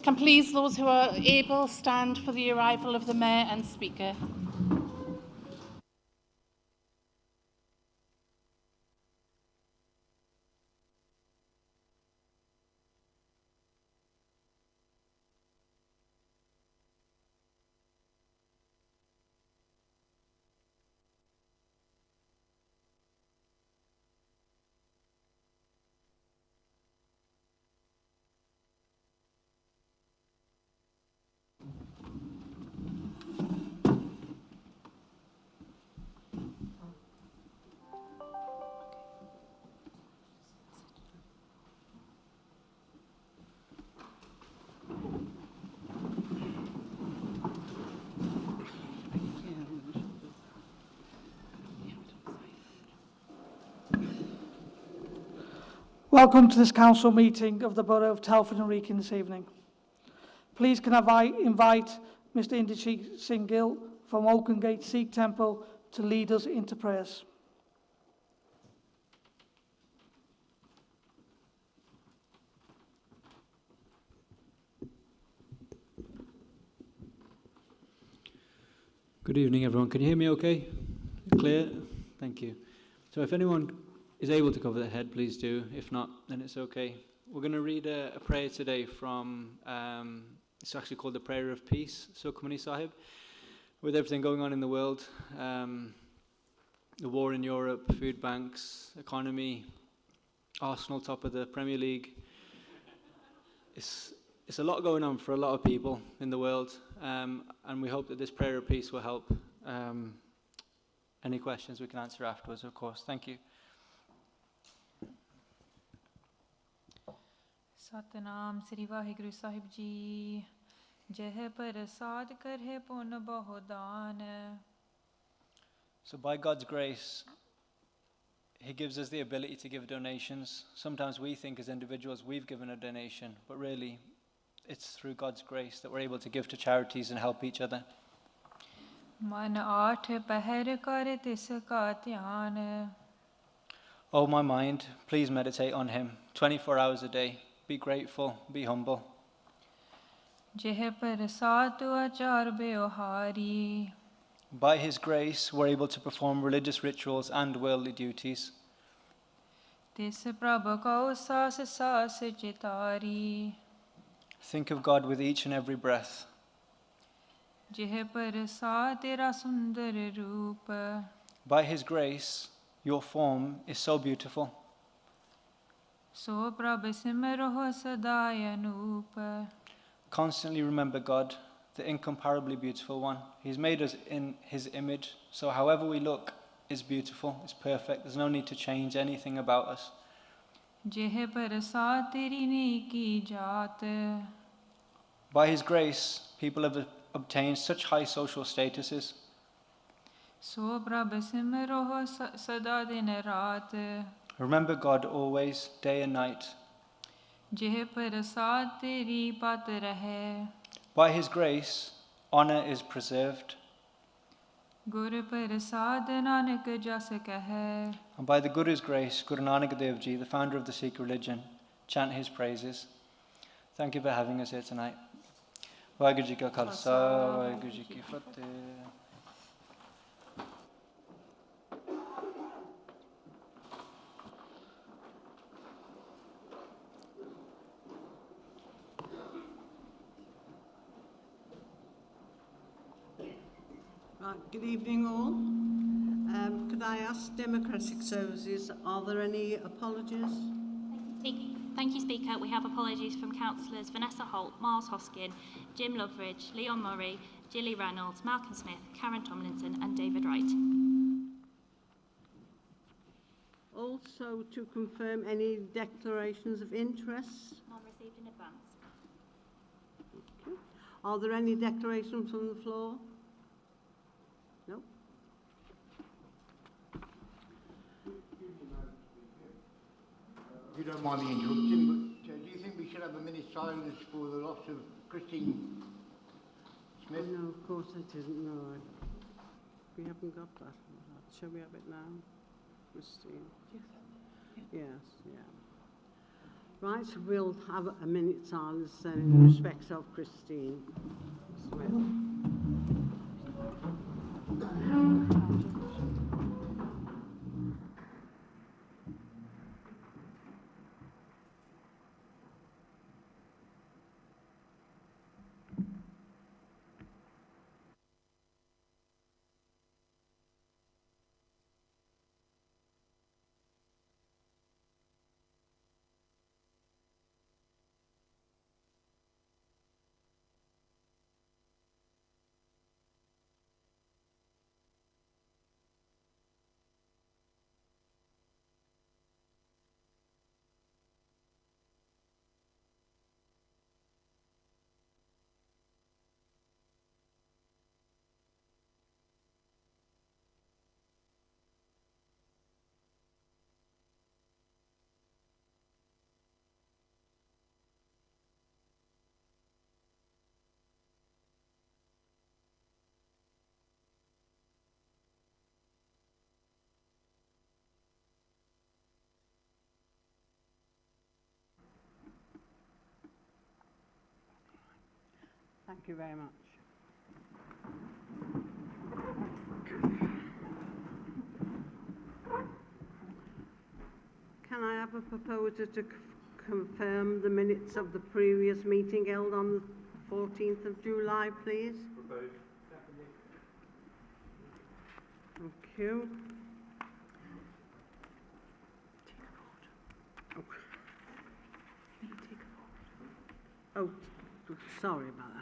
Can please those who are able stand for the arrival of the Mayor and Speaker. Welcome to this council meeting of the Borough of Telford and Wrekin this evening. Please can I invite Mr. Indrajit Singh Gill from Oakengate Sikh Temple to lead us into prayers. Good evening, everyone. Can you hear me okay? Clear? Thank you. So if anyone is able to cover their head, please do. If not, then it's okay. We're going to read a prayer today from, it's actually called the Prayer of Peace, Sukhmani Sahib. With everything going on in the world, the war in Europe, food banks, economy, Arsenal top of the Premier League, it's a lot going on for a lot of people in the world, and we hope that this prayer of peace will help. Any questions we can answer afterwards, of course. Thank you. Satnam Shri Waheguru Sahib जी जय प्रसाद करे पुन बहुदान. So by God's grace, He gives us the ability to give donations. Sometimes we think as individuals we've given a donation, but really it's through God's grace that we're able to give to charities and help each other. मन आठ पहर कर तिसका ध्यान. Oh my mind, please meditate on Him 24 hours a day. Be grateful, be humble. जय प्रसाद आचार व्यवहारी. By His grace, we're able to perform religious rituals and worldly duties. तिस प्रभु को सास सास Chitari. Think of God with each and every breath. जय प्रसाद तेरा सुंदर रूप. By His grace, your form is so beautiful. So Prabhu सिमरो सदाय Anoop. Constantly remember God, the incomparably beautiful one. He's made us in His image, so however we look is beautiful, it's perfect. There's no need to change anything about us. जय प्रसाद तेरी नेकी जात. By His grace, people have obtained such high social statuses. सो प्रभु सिमरो सदा दिन रात. Remember God always, day and night. जय प्रसाद तेरी बात रहे. By His grace, honor is preserved. गुर प्रसाद नानक जस कहे. And by the Guru's grace, Guru Nanak Dev Ji, the founder of the Sikh religion, chant His praises. Thank you for having us here tonight. Vaheguru Ji Ka Khalsa, Vaheguru Ji Ki Fateh. Good evening all. Could I ask Democratic Services, are there any apologies? Thank you, Speaker. We have apologies from Councillors Vanessa Holt, Miles Hoskin, Jim Loveridge, Leon Murray, Gilly Reynolds, Malcolm Smith, Karen Tomlinson and David Wright. Also to confirm any declarations of interest? None received in advance. Okay. Are there any declarations from the floor? No? If you don't mind me interrupting, but do you think we should have a minute silence for the loss of Christine Smith? No, of course it isn't, no. We haven't got that. Shall we have it now, Christine? Yes, yeah. Right, so we'll have a minute silence then in respect of Christine Smith. Thank you very much. Can I have a proposer to confirm the minutes of the previous meeting held on the 14th of July, please? Proposed. Thank you. Oh, sorry about that.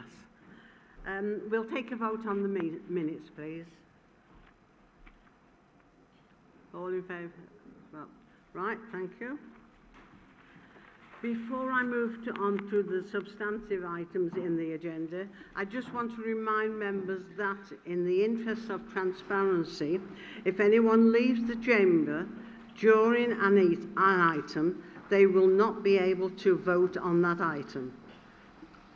We'll take a vote on the minutes, please. All in favour? Well, right, thank you. Before I move on to the substantive items in the agenda, I just want to remind members that in the interest of transparency, if anyone leaves the chamber during an item, they will not be able to vote on that item.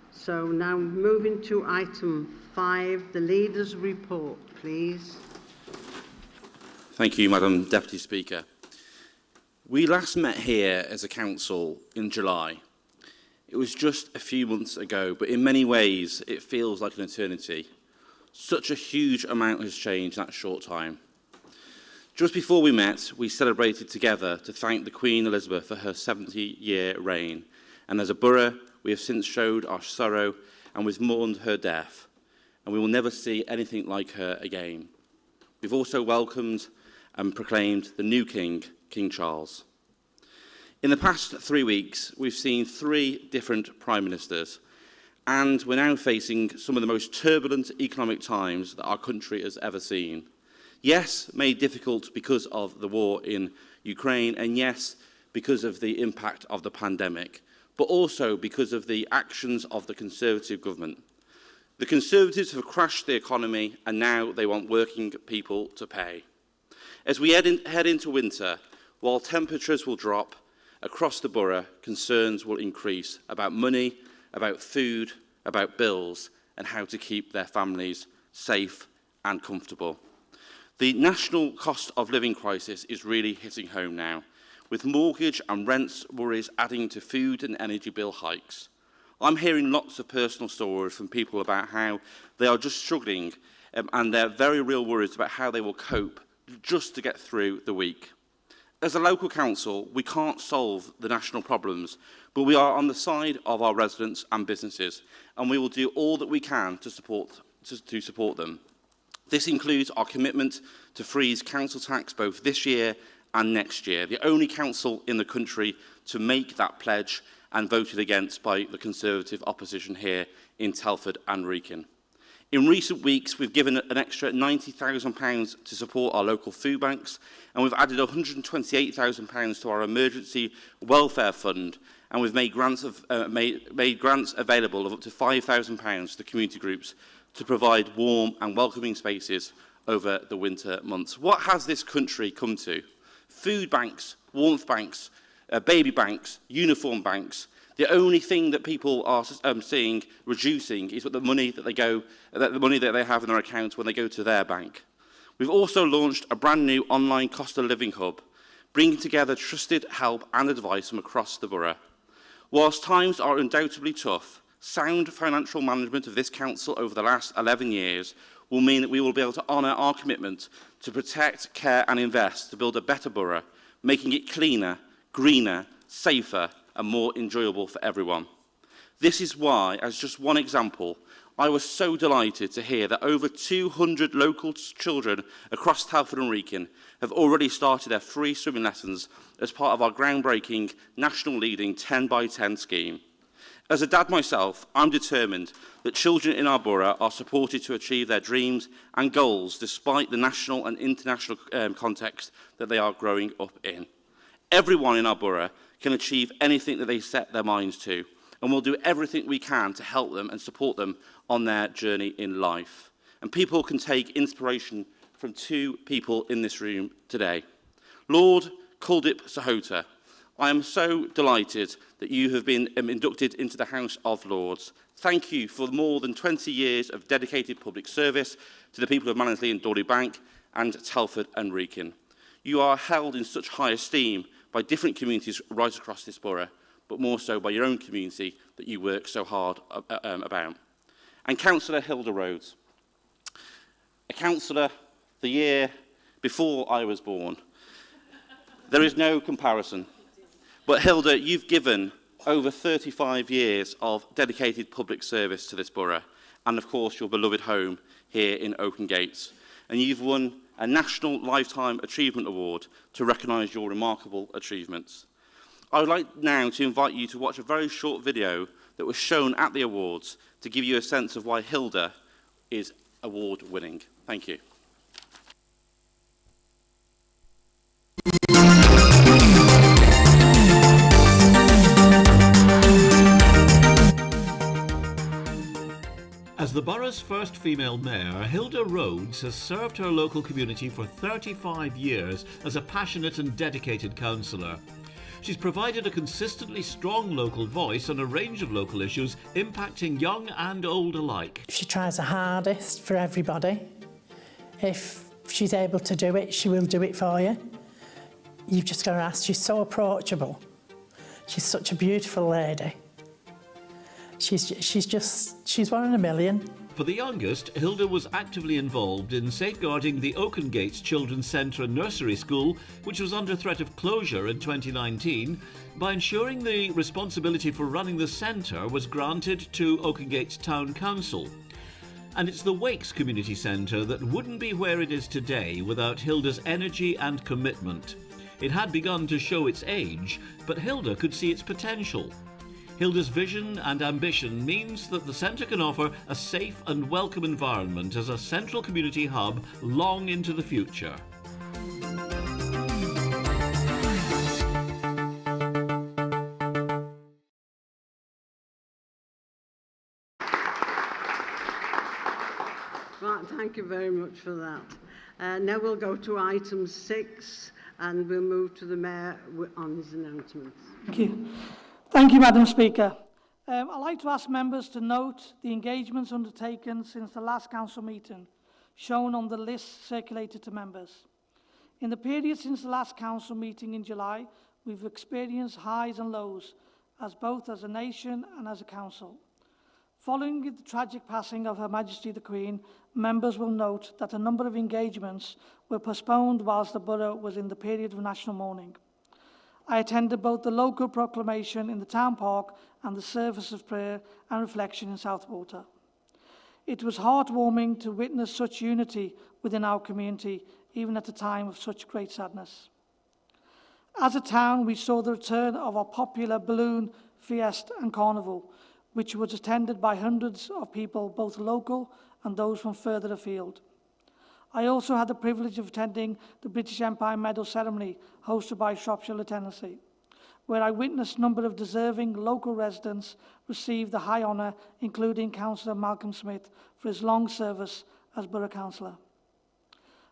So now moving to item 5, the leader's report, please. Thank you, Madam Deputy Speaker. We last met here as a council in July. It was just a few months ago, but in many ways it feels like an eternity. Such a huge amount has changed in that short time. Just before we met, we celebrated together to thank the Queen Elizabeth for her 70-year reign, and as a borough, we have since showed our sorrow and we've mourned her death, and we will never see anything like her again. We've also welcomed and proclaimed the new King, King Charles. In the past 3 weeks, we've seen 3 different Prime Ministers, and we're now facing some of the most turbulent economic times that our country has ever seen. Yes, made difficult because of the war in Ukraine, and yes, because of the impact of the pandemic, but also because of the actions of the Conservative government. The Conservatives have crashed the economy, and now they want working people to pay. As we head into winter, while temperatures will drop across the borough, concerns will increase about money, about food, about bills, and how to keep their families safe and comfortable. The national cost of living crisis is really hitting home now, with mortgage and rents worries adding to food and energy bill hikes. I'm hearing lots of personal stories from people about how they are just struggling and they're very real worries about how they will cope just to get through the week. As a local council, we can't solve the national problems, but we are on the side of our residents and businesses, and we will do all that we can to support them. This includes our commitment to freeze council tax both this year and next year, the only council in the country to make that pledge and voted against by the Conservative opposition here in Telford and Wrekin. In recent weeks, we've given an extra £90,000 to support our local food banks, and we've added £128,000 to our emergency welfare fund, and we've made grants available of up to £5,000 to community groups to provide warm and welcoming spaces over the winter months. What has this country come to? Food banks, warmth banks, baby banks, uniform banks. The only thing that people are seeing reducing is the money that they have in their accounts when they go to their bank. We've also launched a brand new online cost of living hub, bringing together trusted help and advice from across the borough. Whilst times are undoubtedly tough, sound financial management of this council over the last 11 years will mean that we will be able to honour our commitment to protect, care and invest to build a better borough, making it cleaner, greener, safer and more enjoyable for everyone. This is why, as just one example, I was so delighted to hear that over 200 local children across Telford and Wrekin have already started their free swimming lessons as part of our groundbreaking, national leading 10 by 10 scheme. As a dad myself, I'm determined that children in our borough are supported to achieve their dreams and goals despite the national and international context that they are growing up in. Everyone in our borough can achieve anything that they set their minds to, and we'll do everything we can to help them and support them on their journey in life. And people can take inspiration from two people in this room today. Lord Kuldip Sahota, I am so delighted that you have been inducted into the House of Lords. Thank you for more than 20 years of dedicated public service to the people of Mansley and Dorley Bank and Telford and Wrekin. You are held in such high esteem by different communities right across this borough, but more so by your own community that you work so hard about. And Councillor Hilda Rhodes, a councillor the year before I was born. There is no comparison. But Hilda, you've given over 35 years of dedicated public service to this borough, and of course your beloved home here in Oaken Gates. And you've won a National Lifetime Achievement Award to recognise your remarkable achievements. I would like now to invite you to watch a very short video that was shown at the awards to give you a sense of why Hilda is award-winning. Thank you. As the borough's first female mayor, Hilda Rhodes has served her local community for 35 years as a passionate and dedicated councillor. She's provided a consistently strong local voice on a range of local issues impacting young and old alike. She tries her hardest for everybody. If she's able to do it, she will do it for you. You've just got to ask. She's so approachable. She's such a beautiful lady. She's one in a million. For the youngest, Hilda was actively involved in safeguarding the Oaken Gates Children's Centre and Nursery School, which was under threat of closure in 2019, by ensuring the responsibility for running the centre was granted to Oaken Gates Town Council. And it's the Wakes Community Centre that wouldn't be where it is today without Hilda's energy and commitment. It had begun to show its age, but Hilda could see its potential. Hilda's vision and ambition means that the centre can offer a safe and welcome environment as a central community hub long into the future. Right, thank you very much for that. Now we'll go to item 6 and we'll move to the Mayor on his announcements. Thank you. Thank you, Madam Speaker. I'd like to ask members to note the engagements undertaken since the last council meeting, shown on the list circulated to members. In the period since the last council meeting in July, we've experienced highs and lows, both as a nation and as a council. Following the tragic passing of Her Majesty the Queen, members will note that a number of engagements were postponed whilst the borough was in the period of national mourning. I attended both the local proclamation in the town park and the service of prayer and reflection in Southwater. It was heartwarming to witness such unity within our community, even at a time of such great sadness. As a town, we saw the return of our popular balloon, fiesta and carnival, which was attended by hundreds of people, both local and those from further afield. I also had the privilege of attending the British Empire Medal ceremony hosted by Shropshire Lieutenancy, where I witnessed a number of deserving local residents receive the high honour, including Councillor Malcolm Smith for his long service as Borough Councillor.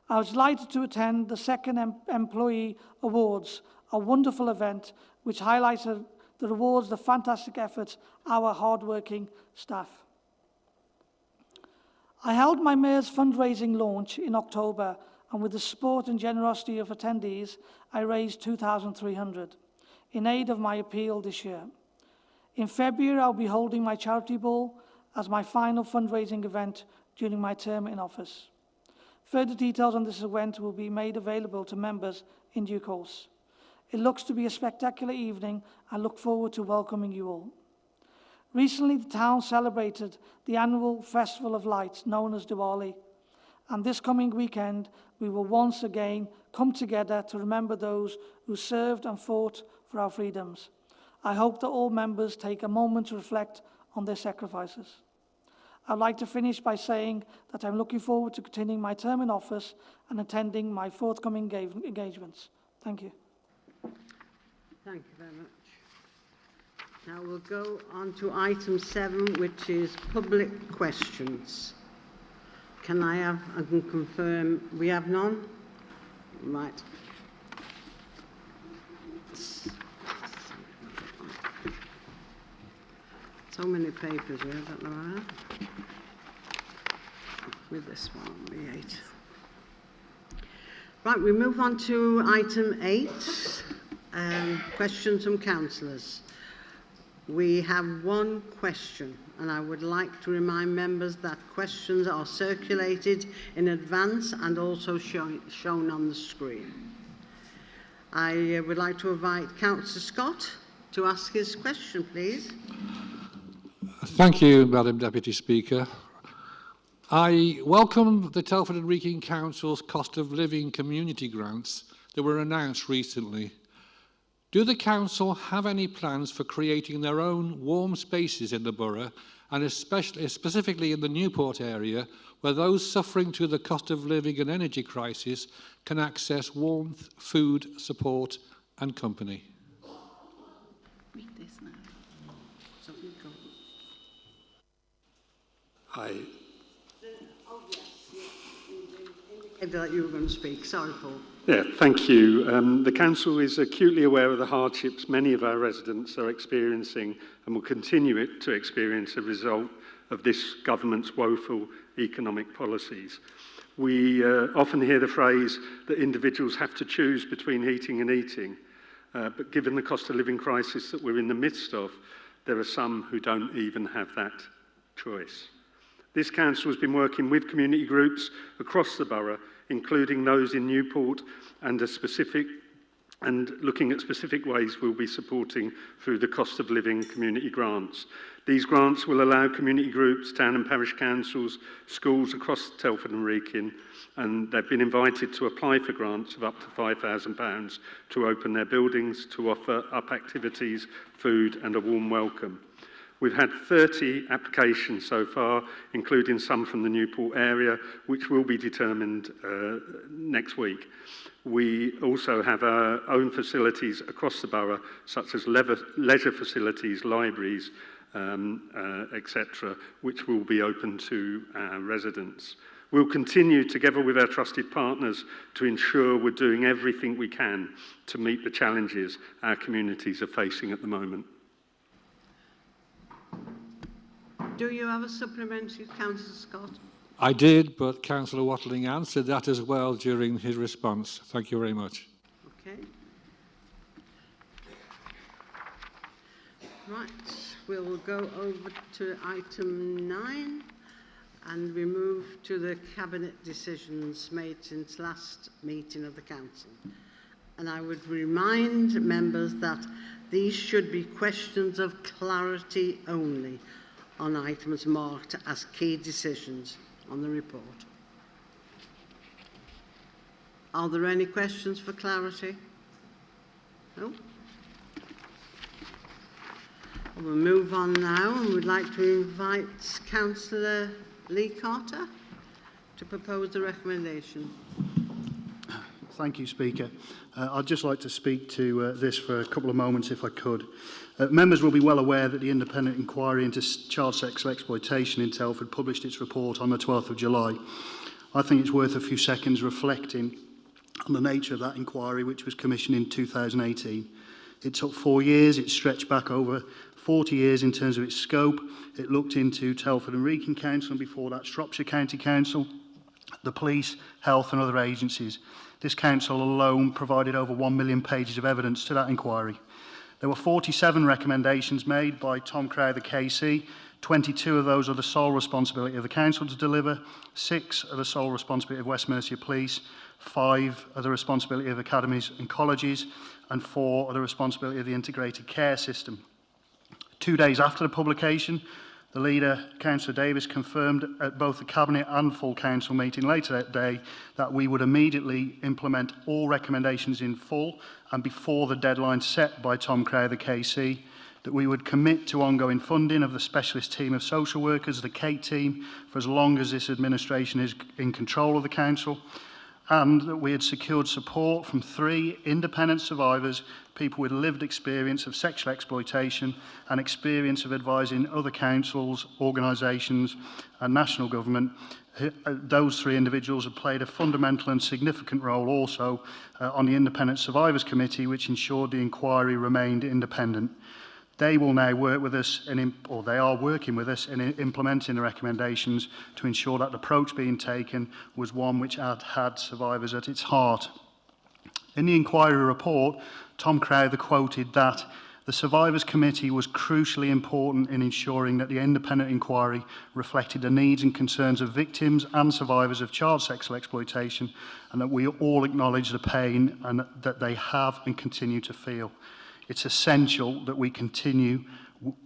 I was delighted to attend the second Employee Awards, a wonderful event which highlighted the rewards the fantastic efforts of our hard-working staff. I held my Mayor's fundraising launch in October, and with the support and generosity of attendees, I raised $2,300 in aid of my appeal this year. In February, I'll be holding my charity ball as my final fundraising event during my term in office. Further details on this event will be made available to members in due course. It looks to be a spectacular evening. I look forward to welcoming you all. Recently, the town celebrated the annual Festival of Lights known as Diwali, and this coming weekend, we will once again come together to remember those who served and fought for our freedoms. I hope that all members take a moment to reflect on their sacrifices. I'd like to finish by saying that I'm looking forward to continuing my term in office and attending my forthcoming engagements. Thank you. Thank you very much. Now we'll go on to item 7, which is public questions. Can I have and confirm we have none? Right. So many papers here, I don't know how. With this one, the 8. Right, we move on to item 8, questions from councillors. We have one question, and I would like to remind members that questions are circulated in advance and also shown on the screen. I would like to invite Councillor Scott to ask his question, please. Thank you, Madam Deputy Speaker. I welcome the Telford and Wrekin Council's cost of living community grants that were announced recently. Do the council have any plans for creating their own warm spaces in the borough, and especially specifically in the Newport area, where those suffering through the cost of living and energy crisis can access warmth, food, support and company? Read this now. So we go. Indicated that you were going to speak. Sorry, Paul. Yeah, thank you. The Council is acutely aware of the hardships many of our residents are experiencing and will continue to experience as a result of this government's woeful economic policies. We often hear the phrase that individuals have to choose between heating and eating, but given the cost of living crisis that we're in the midst of, there are some who don't even have that choice. This council has been working with community groups across the borough, including those in Newport, and looking at specific ways we'll be supporting through the cost of living community grants. These grants will allow community groups, town and parish councils, schools across Telford and Wrekin, and they've been invited to apply for grants of up to £5,000 to open their buildings, to offer up activities, food and a warm welcome. We've had 30 applications so far, including some from the Newport area, which will be determined next week. We also have our own facilities across the borough, such as leisure facilities, libraries, etc., which will be open to residents. We'll continue, together with our trusted partners, to ensure we're doing everything we can to meet the challenges our communities are facing at the moment. Do you have a supplementary, Councillor Scott? I did, but Councillor Watling answered that as well during his response. Thank you very much. Okay. Right, we'll go over to item 9 and we move to the Cabinet decisions made since last meeting of the Council. And I would remind members that these should be questions of clarity only on items marked as key decisions on the report. Are there any questions for clarity? No? We'll move on now, and we'd like to invite Councillor Lee Carter to propose the recommendation. Thank you, Speaker. I'd just like to speak to this for a couple of moments, if I could. Members will be well aware that the independent inquiry into child sexual exploitation in Telford published its report on the 12th of July. I think it's worth a few seconds reflecting on the nature of that inquiry, which was commissioned in 2018. It took 4 years, it stretched back over 40 years in terms of its scope. It looked into Telford and Wrekin Council, and before that Shropshire County Council, the police, health and other agencies. This council alone provided over 1 million pages of evidence to that inquiry. There were 47 recommendations made by Tom Crowther KC. 22 of those are the sole responsibility of the council to deliver, 6 are the sole responsibility of West Mercia Police, 5 are the responsibility of academies and colleges, and 4 are the responsibility of the integrated care system. 2 days after the publication, the leader, Councillor Davis, confirmed at both the Cabinet and full council meeting later that day that we would immediately implement all recommendations in full and before the deadline set by Tom Crowther KC, that we would commit to ongoing funding of the specialist team of social workers, the Kate team, for as long as this administration is in control of the council, and that we had secured support from 3 independent survivors, people with lived experience of sexual exploitation and experience of advising other councils, organisations and national government. Those 3 individuals have played a fundamental and significant role also on the Independent Survivors Committee, which ensured the inquiry remained independent. They will now work with us, or they are working with us in implementing the recommendations to ensure that the approach being taken was one which had survivors at its heart. In the inquiry report, Tom Crowther quoted that the Survivors Committee was crucially important in ensuring that the independent inquiry reflected the needs and concerns of victims and survivors of child sexual exploitation, and that we all acknowledge the pain and that they have and continue to feel. It's essential that we continue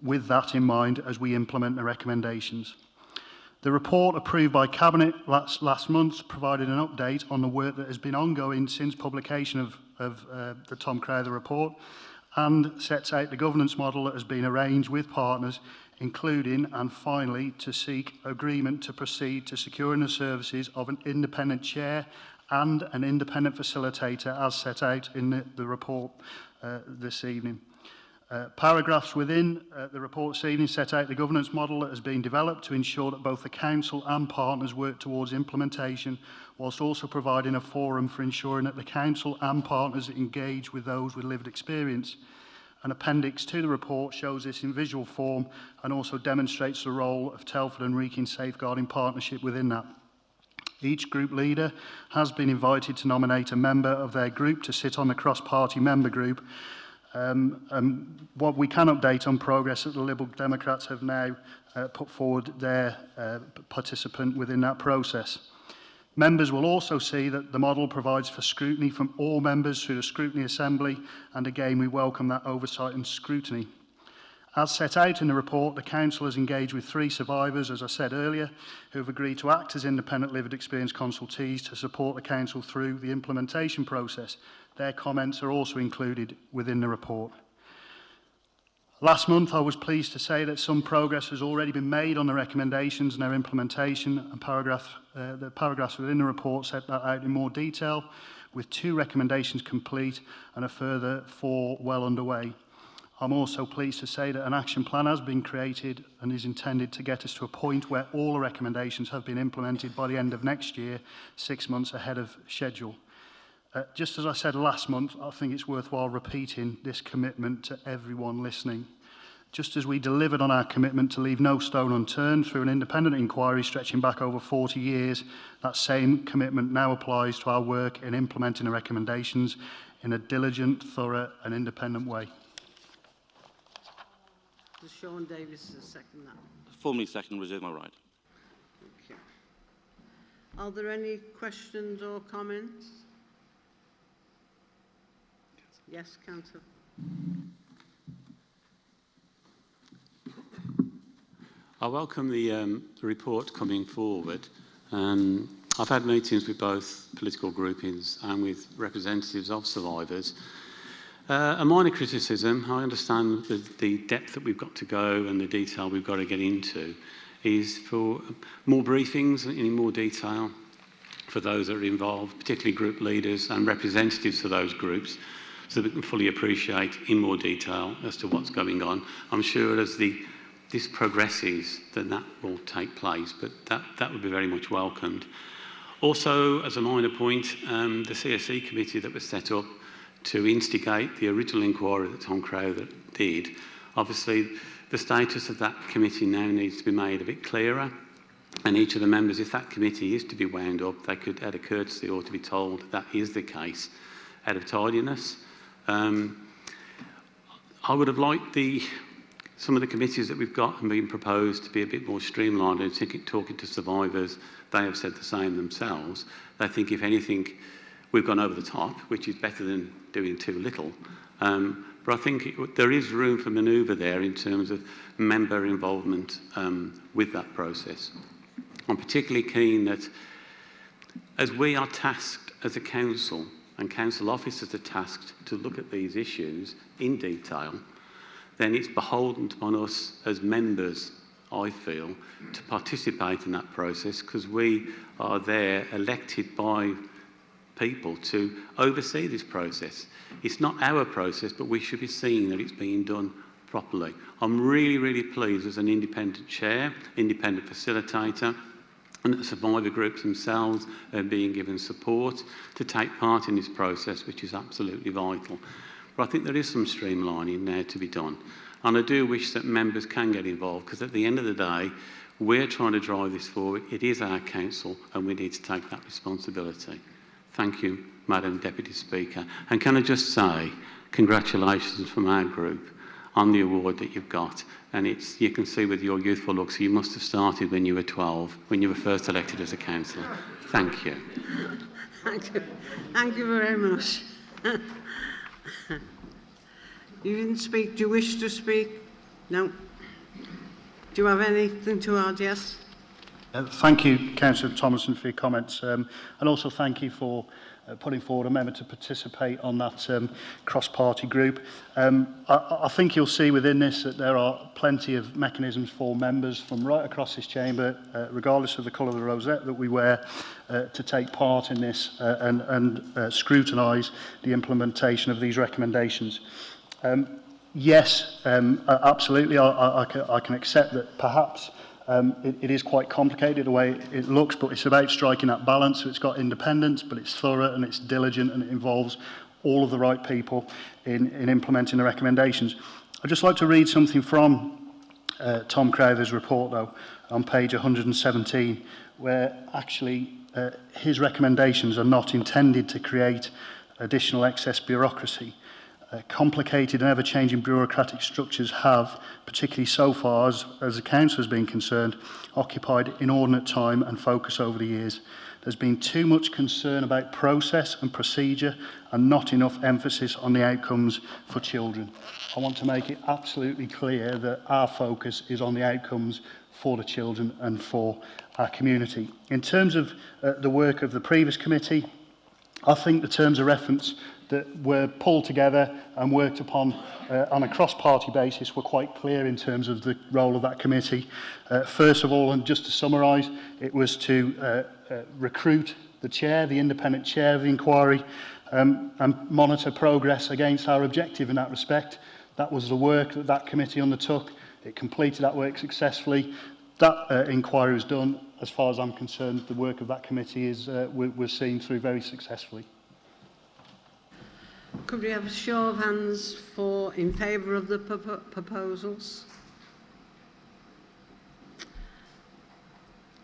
with that in mind as we implement the recommendations. The report approved by Cabinet last month provided an update on the work that has been ongoing since publication of the Tom Crowther report and sets out the governance model that has been arranged with partners, including and finally to seek agreement to proceed to securing the services of an independent chair and an independent facilitator as set out in the report this evening. Paragraphs within the report this evening set out the governance model that has been developed to ensure that both the council and partners work towards implementation, whilst also providing a forum for ensuring that the council and partners engage with those with lived experience. An appendix to the report shows this in visual form and also demonstrates the role of Telford and Wrekin Safeguarding Partnership within that. Each group leader has been invited to nominate a member of their group to sit on the cross-party member group. What we can update on progress that the Liberal Democrats have now put forward their participant within that process. Members will also see that the model provides for scrutiny from all members through the Scrutiny Assembly, and again we welcome that oversight and scrutiny. As set out in the report, the Council has engaged with 3 survivors, as I said earlier, who have agreed to act as independent lived experience consultees to support the Council through the implementation process. Their comments are also included within the report. Last month, I was pleased to say that some progress has already been made on the recommendations and their implementation, and the paragraphs within the report set that out in more detail, with 2 recommendations complete and a further 4 well underway. I'm also pleased to say that an action plan has been created and is intended to get us to a point where all the recommendations have been implemented by the end of next year, 6 months ahead of schedule. Just as I said last month, I think it's worthwhile repeating this commitment to everyone listening. Just as we delivered on our commitment to leave no stone unturned through an independent inquiry stretching back over 40 years, that same commitment now applies to our work in implementing the recommendations in a diligent, thorough and independent way. Does Sean Davis second that? Formally second, reserve my right. Okay. Are there any questions or comments? Yes, Councillor. I welcome the report coming forward. I've had meetings with both political groupings and with representatives of survivors. A minor criticism, I understand the depth that we've got to go and the detail we've got to get into, is for more briefings in more detail for those that are involved, particularly group leaders and representatives of those groups, so that we can fully appreciate in more detail as to what's going on. I'm sure as this progresses, then that will take place, but that would be very much welcomed. Also, as a minor point, the CSE committee that was set up to instigate the original inquiry that Tom Crowther did, obviously the status of that committee now needs to be made a bit clearer, and each of the members, if that committee is to be wound up, they could, out of courtesy, or to be told that is the case, out of tidiness. I I would have liked some of the committees that we've got and been proposed to be a bit more streamlined. And talking to survivors, they have said the same themselves. They think, if anything, we've gone over the top, which is better than doing too little. But I think there is room for manoeuvre there in terms of member involvement with that process. I'm particularly keen that, as we are tasked as a council, and council officers are tasked to look at these issues in detail, then it's beholden upon us as members, I feel, to participate in that process, because we are there elected by people to oversee this process. It's not our process, but we should be seeing that it's being done properly. I'm really, really pleased as an independent chair, independent facilitator, and that the survivor groups themselves are being given support to take part in this process, which is absolutely vital. But I think there is some streamlining there to be done. And I do wish that members can get involved, because at the end of the day, we're trying to drive this forward. It is our council, and we need to take that responsibility. Thank you, Madam Deputy Speaker. And can I just say, congratulations from our group on the award that you've got. And you can see with your youthful looks, you must have started when you were 12, when you were first elected as a councillor. Thank you. Thank you. Thank you very much. You didn't speak. Do you wish to speak? No. Do you have anything to add? Yes. Thank you, Councillor Thomason, for your comments, and also thank you for putting forward a member to participate on that cross-party group. I think you'll see within this that there are plenty of mechanisms for members from right across this chamber, regardless of the colour of the rosette that we wear, to take part in this and scrutinise the implementation of these recommendations. Yes, absolutely, I can accept that perhaps it is quite complicated the way it looks, but it's about striking that balance. So it's got independence, but it's thorough and it's diligent, and it involves all of the right people in implementing the recommendations. I'd just like to read something from Tom Crowther's report, though, on page 117, where actually his recommendations are not intended to create additional excess bureaucracy. Complicated and ever-changing bureaucratic structures have, particularly so far as the council has been concerned, occupied inordinate time and focus over the years. There's been too much concern about process and procedure and not enough emphasis on the outcomes for children. I want to make it absolutely clear that our focus is on the outcomes for the children and for our community. In terms of the work of the previous committee, I think the terms of reference that were pulled together and worked upon on a cross-party basis were quite clear in terms of the role of that committee. First of all, and just to summarise, it was to recruit the chair, the independent chair of the inquiry, and monitor progress against our objective in that respect. That was the work that that committee undertook. It completed that work successfully. That inquiry was done. As far as I'm concerned, the work of that committee was seen through very successfully. Could we have a show of hands in favour of the proposals?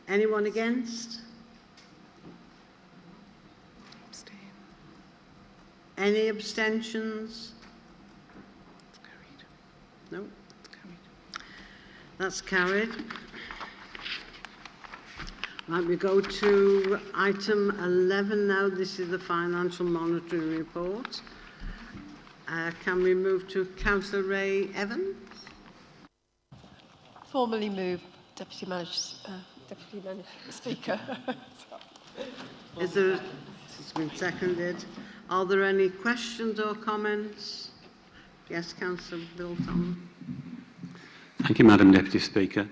Anyone against? Abstain. Any abstentions? No? That's carried. Right, we go to item 11 now. This is the financial monitoring report. Can we move to Councillor Ray Evans? Formally move, Deputy Speaker. This has been seconded. Are there any questions or comments? Yes, Councillor Bilton. Thank you, Madam Deputy Speaker.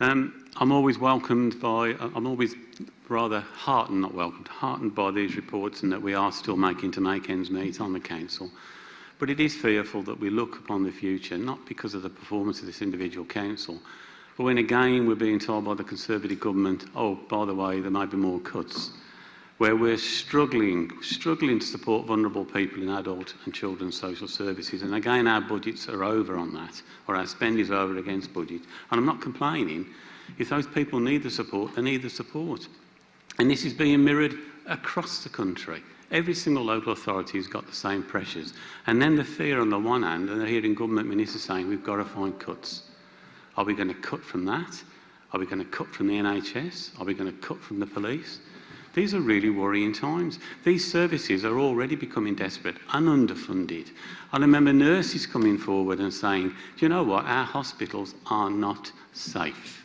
I'm always rather heartened by these reports, and that we are still making ends meet on the council. But it is fearful that we look upon the future, not because of the performance of this individual council, but when again we're being told by the Conservative government, oh, by the way, there might be more cuts, where we're struggling to support vulnerable people in adult and children's social services. And again, our budgets are over on that, or our spend is over against budget. And I'm not complaining. If those people need the support, they need the support. And this is being mirrored across the country. Every single local authority has got the same pressures. And then the fear on the one hand, and they're hearing government ministers saying we've got to find cuts. Are we going to cut from that? Are we going to cut from the NHS? Are we going to cut from the police? These are really worrying times. These services are already becoming desperate and underfunded. I remember nurses coming forward and saying, do you know what, our hospitals are not safe.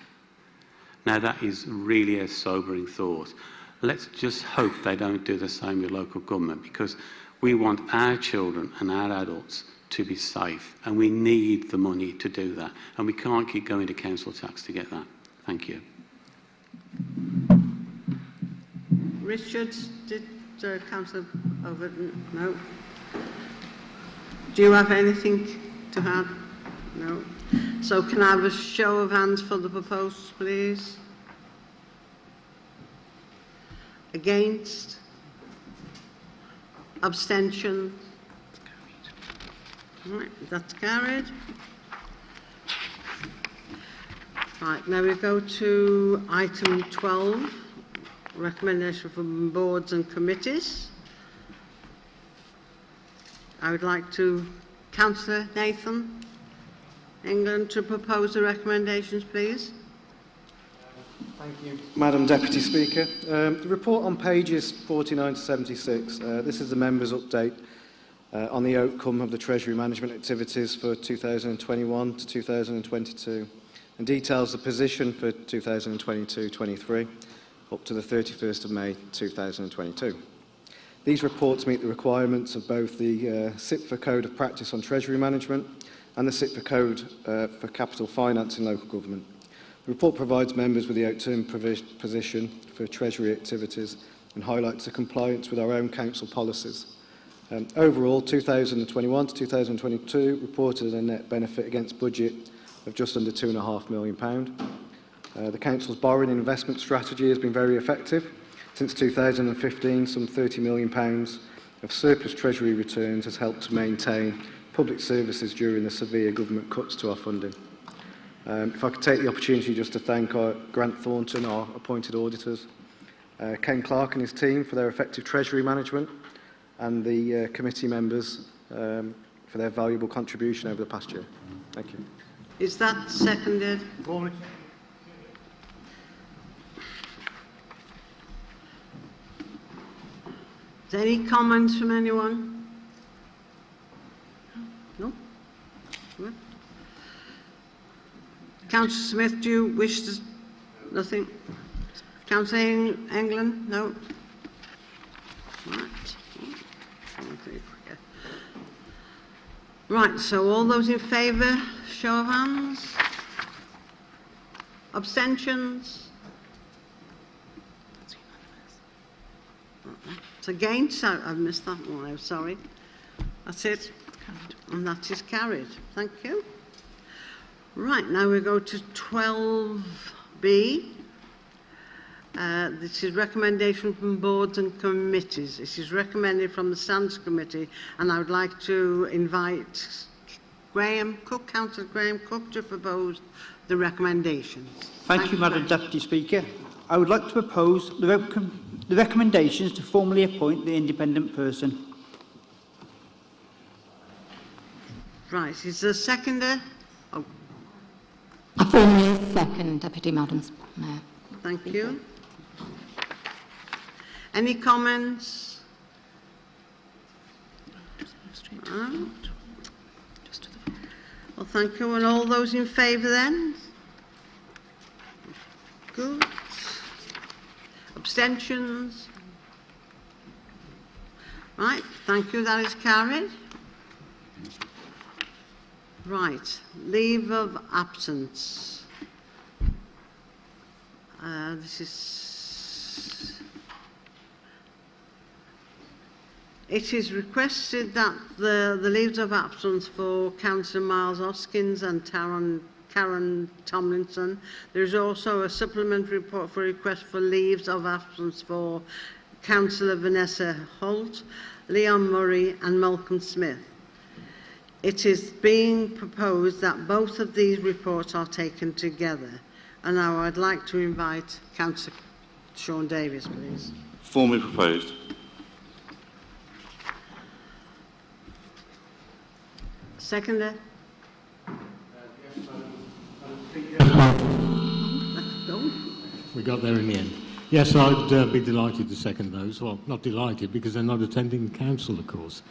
Now that is really a sobering thought. Let's just hope they don't do the same with local government, because we want our children and our adults to be safe, and we need the money to do that, and we can't keep going to council tax to get that. Thank you. Richard, did Councillor Overton? No. Do you have anything to add? No. So can I have a show of hands for the proposed, please? Against? Abstention? Right, that's carried. Right, now we go to item 12, recommendation from boards and committees. I would like to, Councillor Nathan England, to propose the recommendations, please. Thank you, Madam Deputy Speaker. The report on pages 49 to 76, this is the members' update on the outcome of the Treasury management activities for 2021 to 2022 and details the position for 2022-23 up to the 31st of May 2022. These reports meet the requirements of both the CIPFA Code of Practice on Treasury Management and the CIPFA Code for Capital Finance in Local Government. The report provides members with the outturn position for Treasury activities and highlights the compliance with our own council policies. Overall, 2021 to 2022 reported a net benefit against budget of just under £2.5 million. The Council's borrowing and investment strategy has been very effective. Since 2015, some £30 million of surplus Treasury returns has helped to maintain public services during the severe government cuts to our funding. If I could take the opportunity just to thank our Grant Thornton, our appointed auditors, Ken Clark and his team for their effective Treasury management, and the committee members for their valuable contribution over the past year. Thank you. Is that seconded? Is there any comments from anyone? No? Good. Councillor Smith, do you wish to... Nothing? Councillor England? No? Right. Right, so all those in favour, show of hands. Abstentions? It's against. I've missed that one, I'm sorry. That's it. And that is carried. Thank you. Right, now we go to 12B. This is recommendation from boards and committees. This is recommended from the Standards Committee, and I would like to invite Graham Cook, Councillor Graham Cook, to propose the recommendations. Thank you, Madam Deputy Speaker. I would like to propose the recommendations to formally appoint the independent person. Right, is there a seconder? Oh. I formally second, Deputy Madam Mayor. Thank you. Any comments? Well, thank you. And all those in favour then? Good. Abstentions? Right, thank you. That is carried. Right, leave of absence. It is requested that the leaves of absence for Councillor Miles Hoskins and Karen Tomlinson. There is also a supplementary report for request for leaves of absence for Councillor Vanessa Holt, Leon Murray and Malcolm Smith. It is being proposed that both of these reports are taken together. And now I'd like to invite Councillor Sean Davies, please. Formally proposed. Seconder? We got there in the end. Yes, I'd be delighted to second those. Well, not delighted because they're not attending council, of course.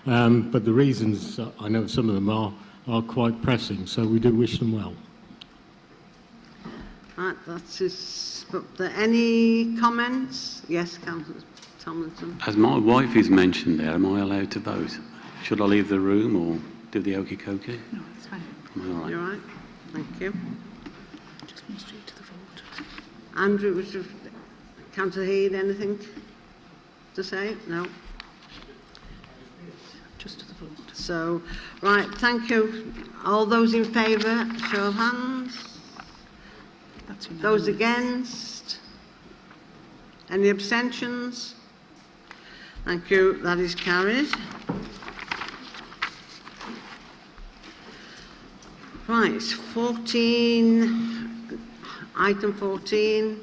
But the reasons, I know some of them are quite pressing, so we do wish them well. Right, that's is. Any comments? Yes, Councillor Tomlinson. As my wife is mentioned there, am I allowed to vote? Should I leave the room or do the okey cokey? No, it's fine. Am I all right? You're right. Thank you. Just move straight to the vote. Andrew, Councillor Heed, anything to say? No. Just to the vote. So, right, thank you. All those in favour, show of hands. Those against? Any abstentions? Thank you. That is carried. Right, 14, item 14.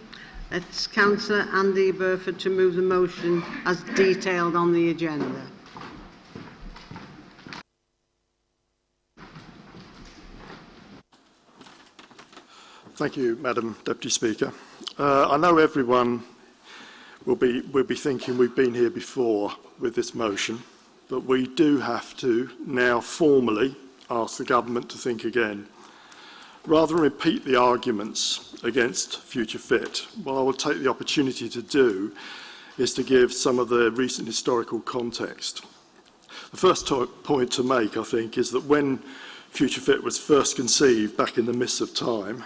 It's Councillor A. Burford to move the motion as detailed on the agenda. Thank you, Madam Deputy Speaker. I know everyone will be thinking we've been here before with this motion, but we do have to now formally ask the government to think again. Rather than repeat the arguments against Future Fit, what I will take the opportunity to do is to give some of the recent historical context. The first point to make, I think, is that when Future Fit was first conceived back in the mists of time,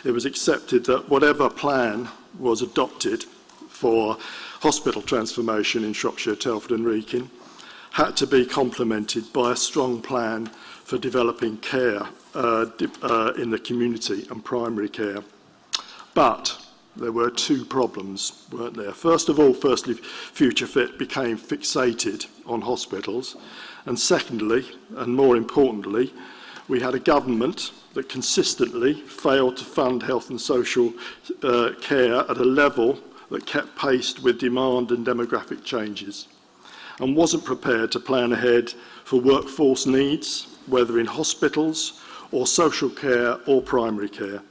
it was accepted that whatever plan was adopted for hospital transformation in Shropshire, Telford and Wrekin had to be complemented by a strong plan for developing care in the community and primary care. But there were two problems, weren't there? Firstly, Future Fit became fixated on hospitals. And secondly, and more importantly, we had a government that consistently failed to fund health and social care at a level that kept pace with demand and demographic changes, and wasn't prepared to plan ahead for workforce needs, whether in hospitals or social care or primary care.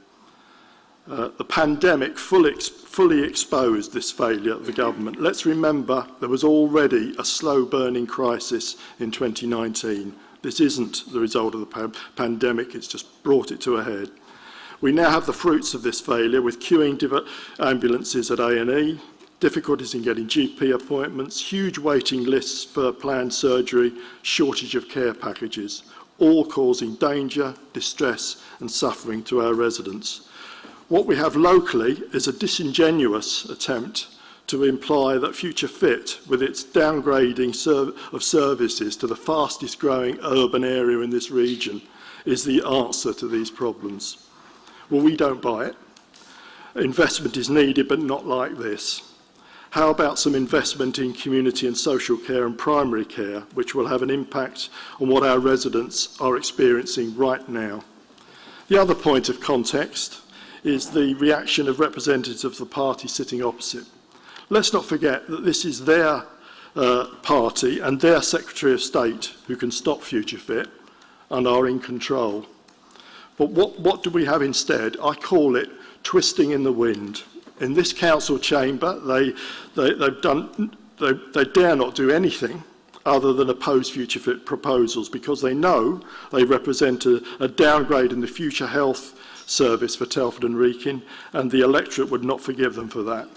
The pandemic fully exposed this failure of the government. Let's remember there was already a slow-burning crisis in 2019. This isn't the result of the pandemic, it's just brought it to a head. We now have the fruits of this failure with queuing ambulances at A&E, difficulties in getting GP appointments, huge waiting lists for planned surgery, shortage of care packages, all causing danger, distress and suffering to our residents. What we have locally is a disingenuous attempt to imply that Future Fit, with its downgrading of services to the fastest growing urban area in this region, is the answer to these problems. Well, we don't buy it. Investment is needed, but not like this. How about some investment in community and social care and primary care, which will have an impact on what our residents are experiencing right now? The other point of context is the reaction of representatives of the party sitting opposite. Let's not forget that this is their party and their Secretary of State who can stop Future Fit and are in control. But what do we have instead? I call it twisting in the wind. In this council chamber, they dare not do anything other than oppose Future Fit proposals because they know they represent a downgrade in the future health service for Telford and Wrekin, and the electorate would not forgive them for that.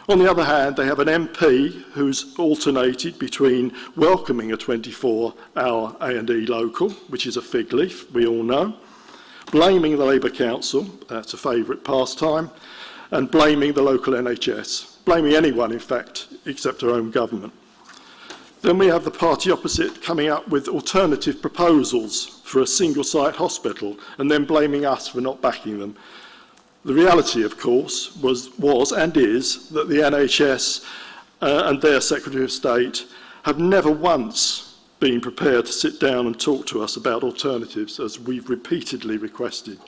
On the other hand, they have an MP who's alternated between welcoming a 24-hour A&E local, which is a fig leaf, we all know, blaming the Labour Council, that's a favourite pastime, and blaming the local NHS, blaming anyone, in fact, except our own government. Then we have the party opposite coming up with alternative proposals for a single-site hospital and then blaming us for not backing them. The reality, of course, was and is that the NHS and their Secretary of State have never once been prepared to sit down and talk to us about alternatives, as we've repeatedly requested.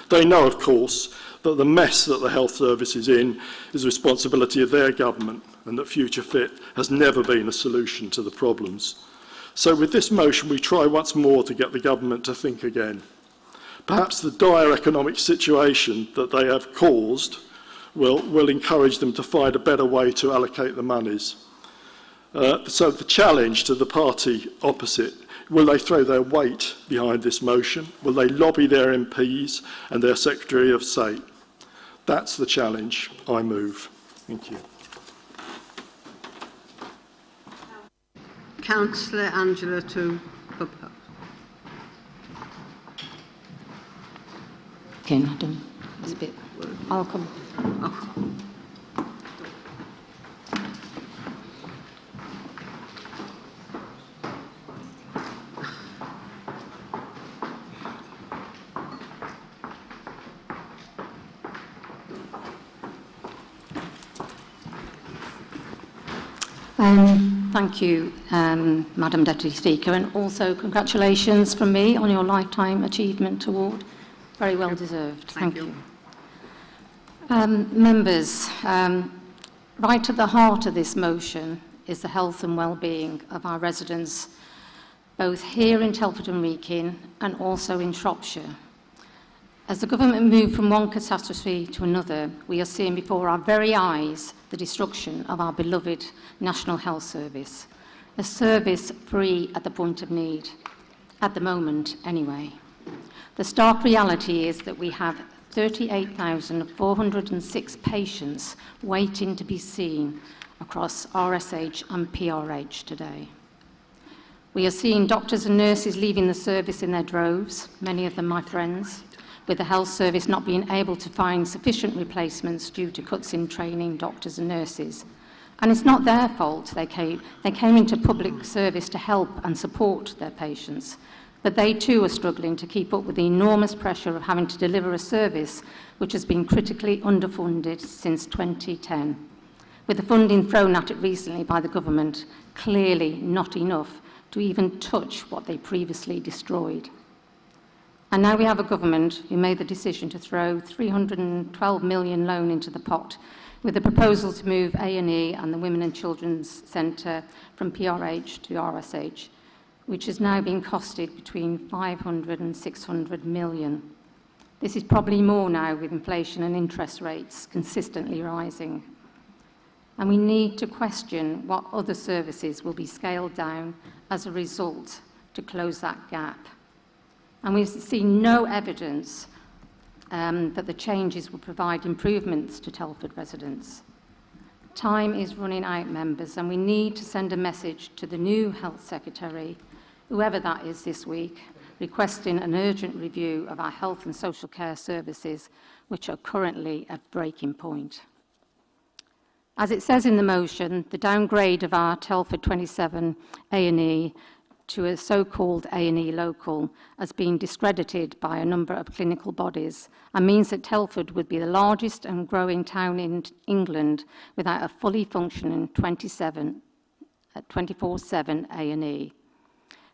They know, of course, that the mess that the health service is in is the responsibility of their government and that Future Fit has never been a solution to the problems. So with this motion, we try once more to get the government to think again. Perhaps the dire economic situation that they have caused will encourage them to find a better way to allocate the monies. So the challenge to the party opposite, will they throw their weight behind this motion? Will they lobby their MPs and their Secretary of State? That's the challenge. I move. Thank you. Councillor Angela to propose. Okay, madam. It's a bit. I'll come. Oh. Thank you, Madam Deputy Speaker, and also congratulations from me on your Lifetime Achievement Award. Very well deserved. Thank you. Members, right at the heart of this motion is the health and well-being of our residents, both here in Telford and Wrekin and also in Shropshire. As the government moved from one catastrophe to another, we are seeing before our very eyes the destruction of our beloved National Health Service, a service free at the point of need, at the moment anyway. The stark reality is that we have 38,406 patients waiting to be seen across RSH and PRH today. We are seeing doctors and nurses leaving the service in their droves, many of them my friends, with the health service not being able to find sufficient replacements due to cuts in training doctors and nurses. And it's not their fault. They came into public service to help and support their patients. But they too are struggling to keep up with the enormous pressure of having to deliver a service which has been critically underfunded since 2010. With the funding thrown at it recently by the government, clearly not enough to even touch what they previously destroyed. And now we have a government who made the decision to throw £312 million loan into the pot with the proposal to move A&E and the Women and Children's Centre from PRH to RSH, which has now been costed between 500 and 600 million. This is probably more now with inflation and interest rates consistently rising. And we need to question what other services will be scaled down as a result to close that gap. And we've seen no evidence that the changes will provide improvements to Telford residents. Time is running out, members, and we need to send a message to the new Health Secretary, whoever that is this week, requesting an urgent review of our health and social care services, which are currently at breaking point. As it says in the motion, the downgrade of our Telford 27 A&E to a so-called A&E local has been discredited by a number of clinical bodies and means that Telford would be the largest and growing town in England without a fully functioning 24/7 A&E.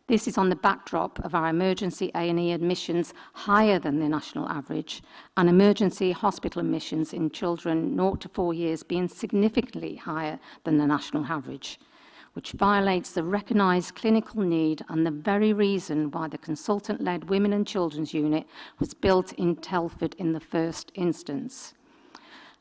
This is on the backdrop of our emergency A&E admissions higher than the national average and emergency hospital admissions in children 0 to 4 years being significantly higher than the national average, which violates the recognised clinical need and the very reason why the consultant-led Women and Children's Unit was built in Telford in the first instance.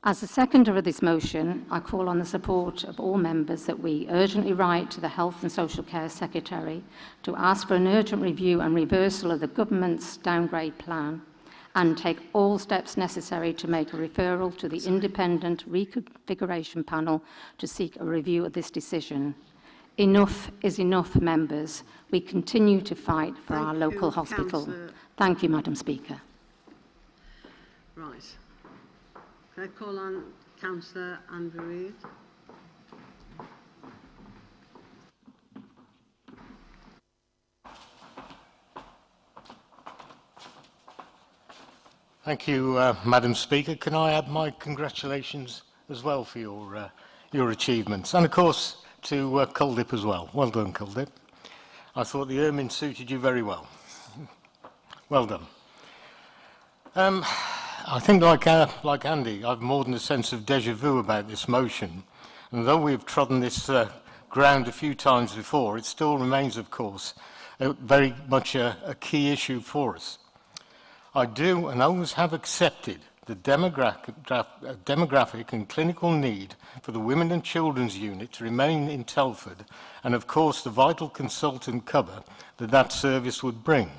As the seconder of this motion, I call on the support of all members that we urgently write to the Health and Social Care Secretary to ask for an urgent review and reversal of the government's downgrade plan and take all steps necessary to make a referral to the independent reconfiguration panel to seek a review of this decision. Enough is enough, members. We continue to fight for our local hospital. Thank you, Madam Speaker. Right. Can I call on Councillor Andrew Reid? Thank you, Madam Speaker. Can I add my congratulations as well for your achievements? And of course, to Culdip as well. Well done, Culdip. I thought the ermine suited you very well. Well done. I think, like Andy, I've more than a sense of déjà vu about this motion. And though we've trodden this ground a few times before, it still remains, of course, very much a key issue for us. I do and always have accepted the demographic and clinical need for the Women and Children's Unit to remain in Telford, and of course the vital consultant cover that that service would bring.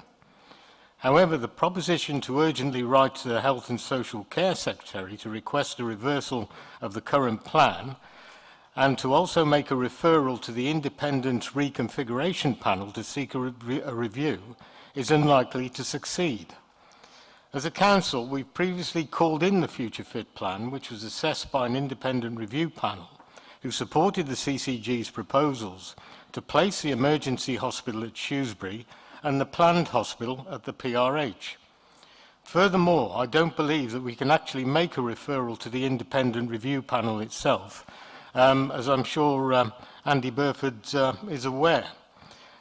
However, the proposition to urgently write to the Health and Social Care Secretary to request a reversal of the current plan and to also make a referral to the independent reconfiguration panel to seek a review is unlikely to succeed. As a council, we've previously called in the Future Fit plan, which was assessed by an independent review panel who supported the CCG's proposals to place the emergency hospital at Shrewsbury and the planned hospital at the PRH. Furthermore, I don't believe that we can actually make a referral to the independent review panel itself, as I'm sure Andy Burford is aware.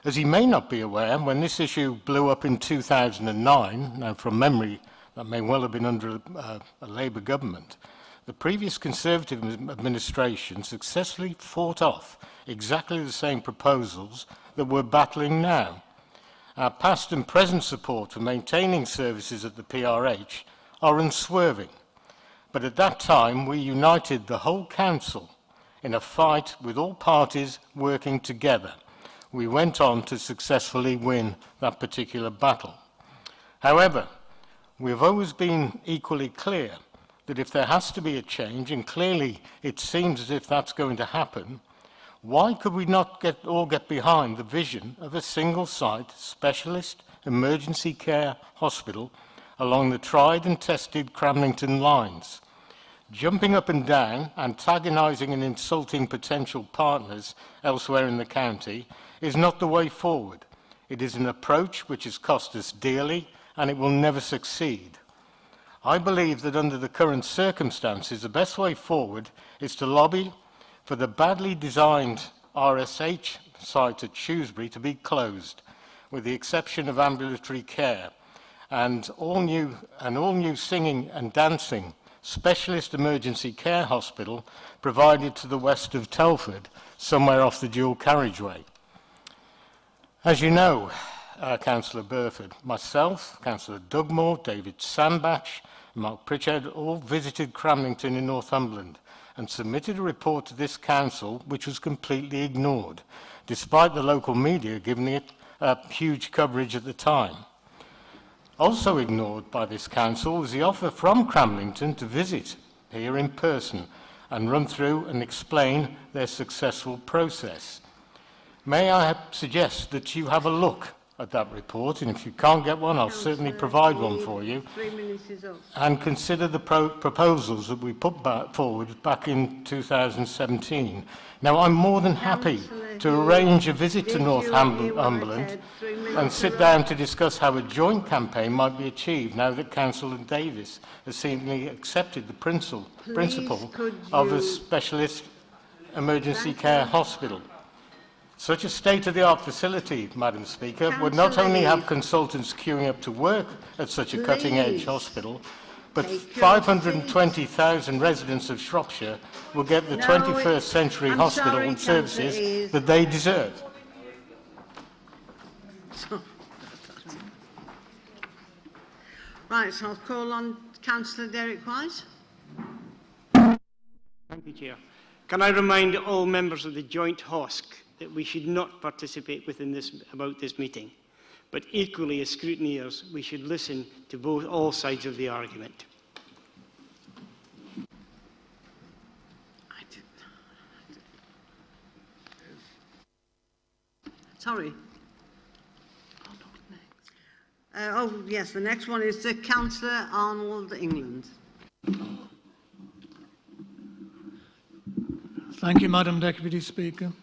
As he may not be aware, when this issue blew up in 2009, now from memory that may well have been under a Labour government, the previous Conservative administration successfully fought off exactly the same proposals that we're battling now. Our past and present support for maintaining services at the PRH are unswerving, but at that time we united the whole council in a fight with all parties working together. We went on to successfully win that particular battle. However, we have always been equally clear that if there has to be a change, and clearly it seems as if that's going to happen, why could we not get behind the vision of a single-site specialist emergency care hospital along the tried and tested Cramlington lines? Jumping up and down, antagonising and insulting potential partners elsewhere in the county is not the way forward. It is an approach which has cost us dearly, and it will never succeed. I believe that under the current circumstances, the best way forward is to lobby for the badly designed RSH site at Shrewsbury to be closed, with the exception of ambulatory care, and all new singing and dancing specialist emergency care hospital provided to the west of Telford, somewhere off the dual carriageway. As you know, Councillor Burford, myself, Councillor Dugmore, David Sandbach, and Mark Pritchard all visited Cramlington in Northumberland and submitted a report to this council which was completely ignored, despite the local media giving it huge coverage at the time. Also ignored by this council was the offer from Cramlington to visit here in person and run through and explain their successful process. May I suggest that you have a look at that report, and if you can't get one, I'll certainly provide one for you, 3 minutes is up. and consider the proposals that we put forward back in 2017. Now, I'm more than happy to arrange a visit to Northumberland and sit down to discuss how a joint campaign might be achieved now that Councillor Davis has seemingly accepted the principle of a specialist emergency care hospital. Such a state-of-the-art facility, Madam Speaker, would not only have consultants queuing up to work at such a cutting-edge hospital, but 520,000 residents of Shropshire will get the 21st century hospital and services that they deserve. Right, so I'll call on Councillor Derek Wise. Thank you, Chair. Can I remind all members of the joint HOSC that we should not participate about this meeting, but equally as scrutineers we should listen to all sides of the argument. Sorry. Oh, yes, the next one is Councillor Arnold England. Thank you, Madam Deputy Speaker.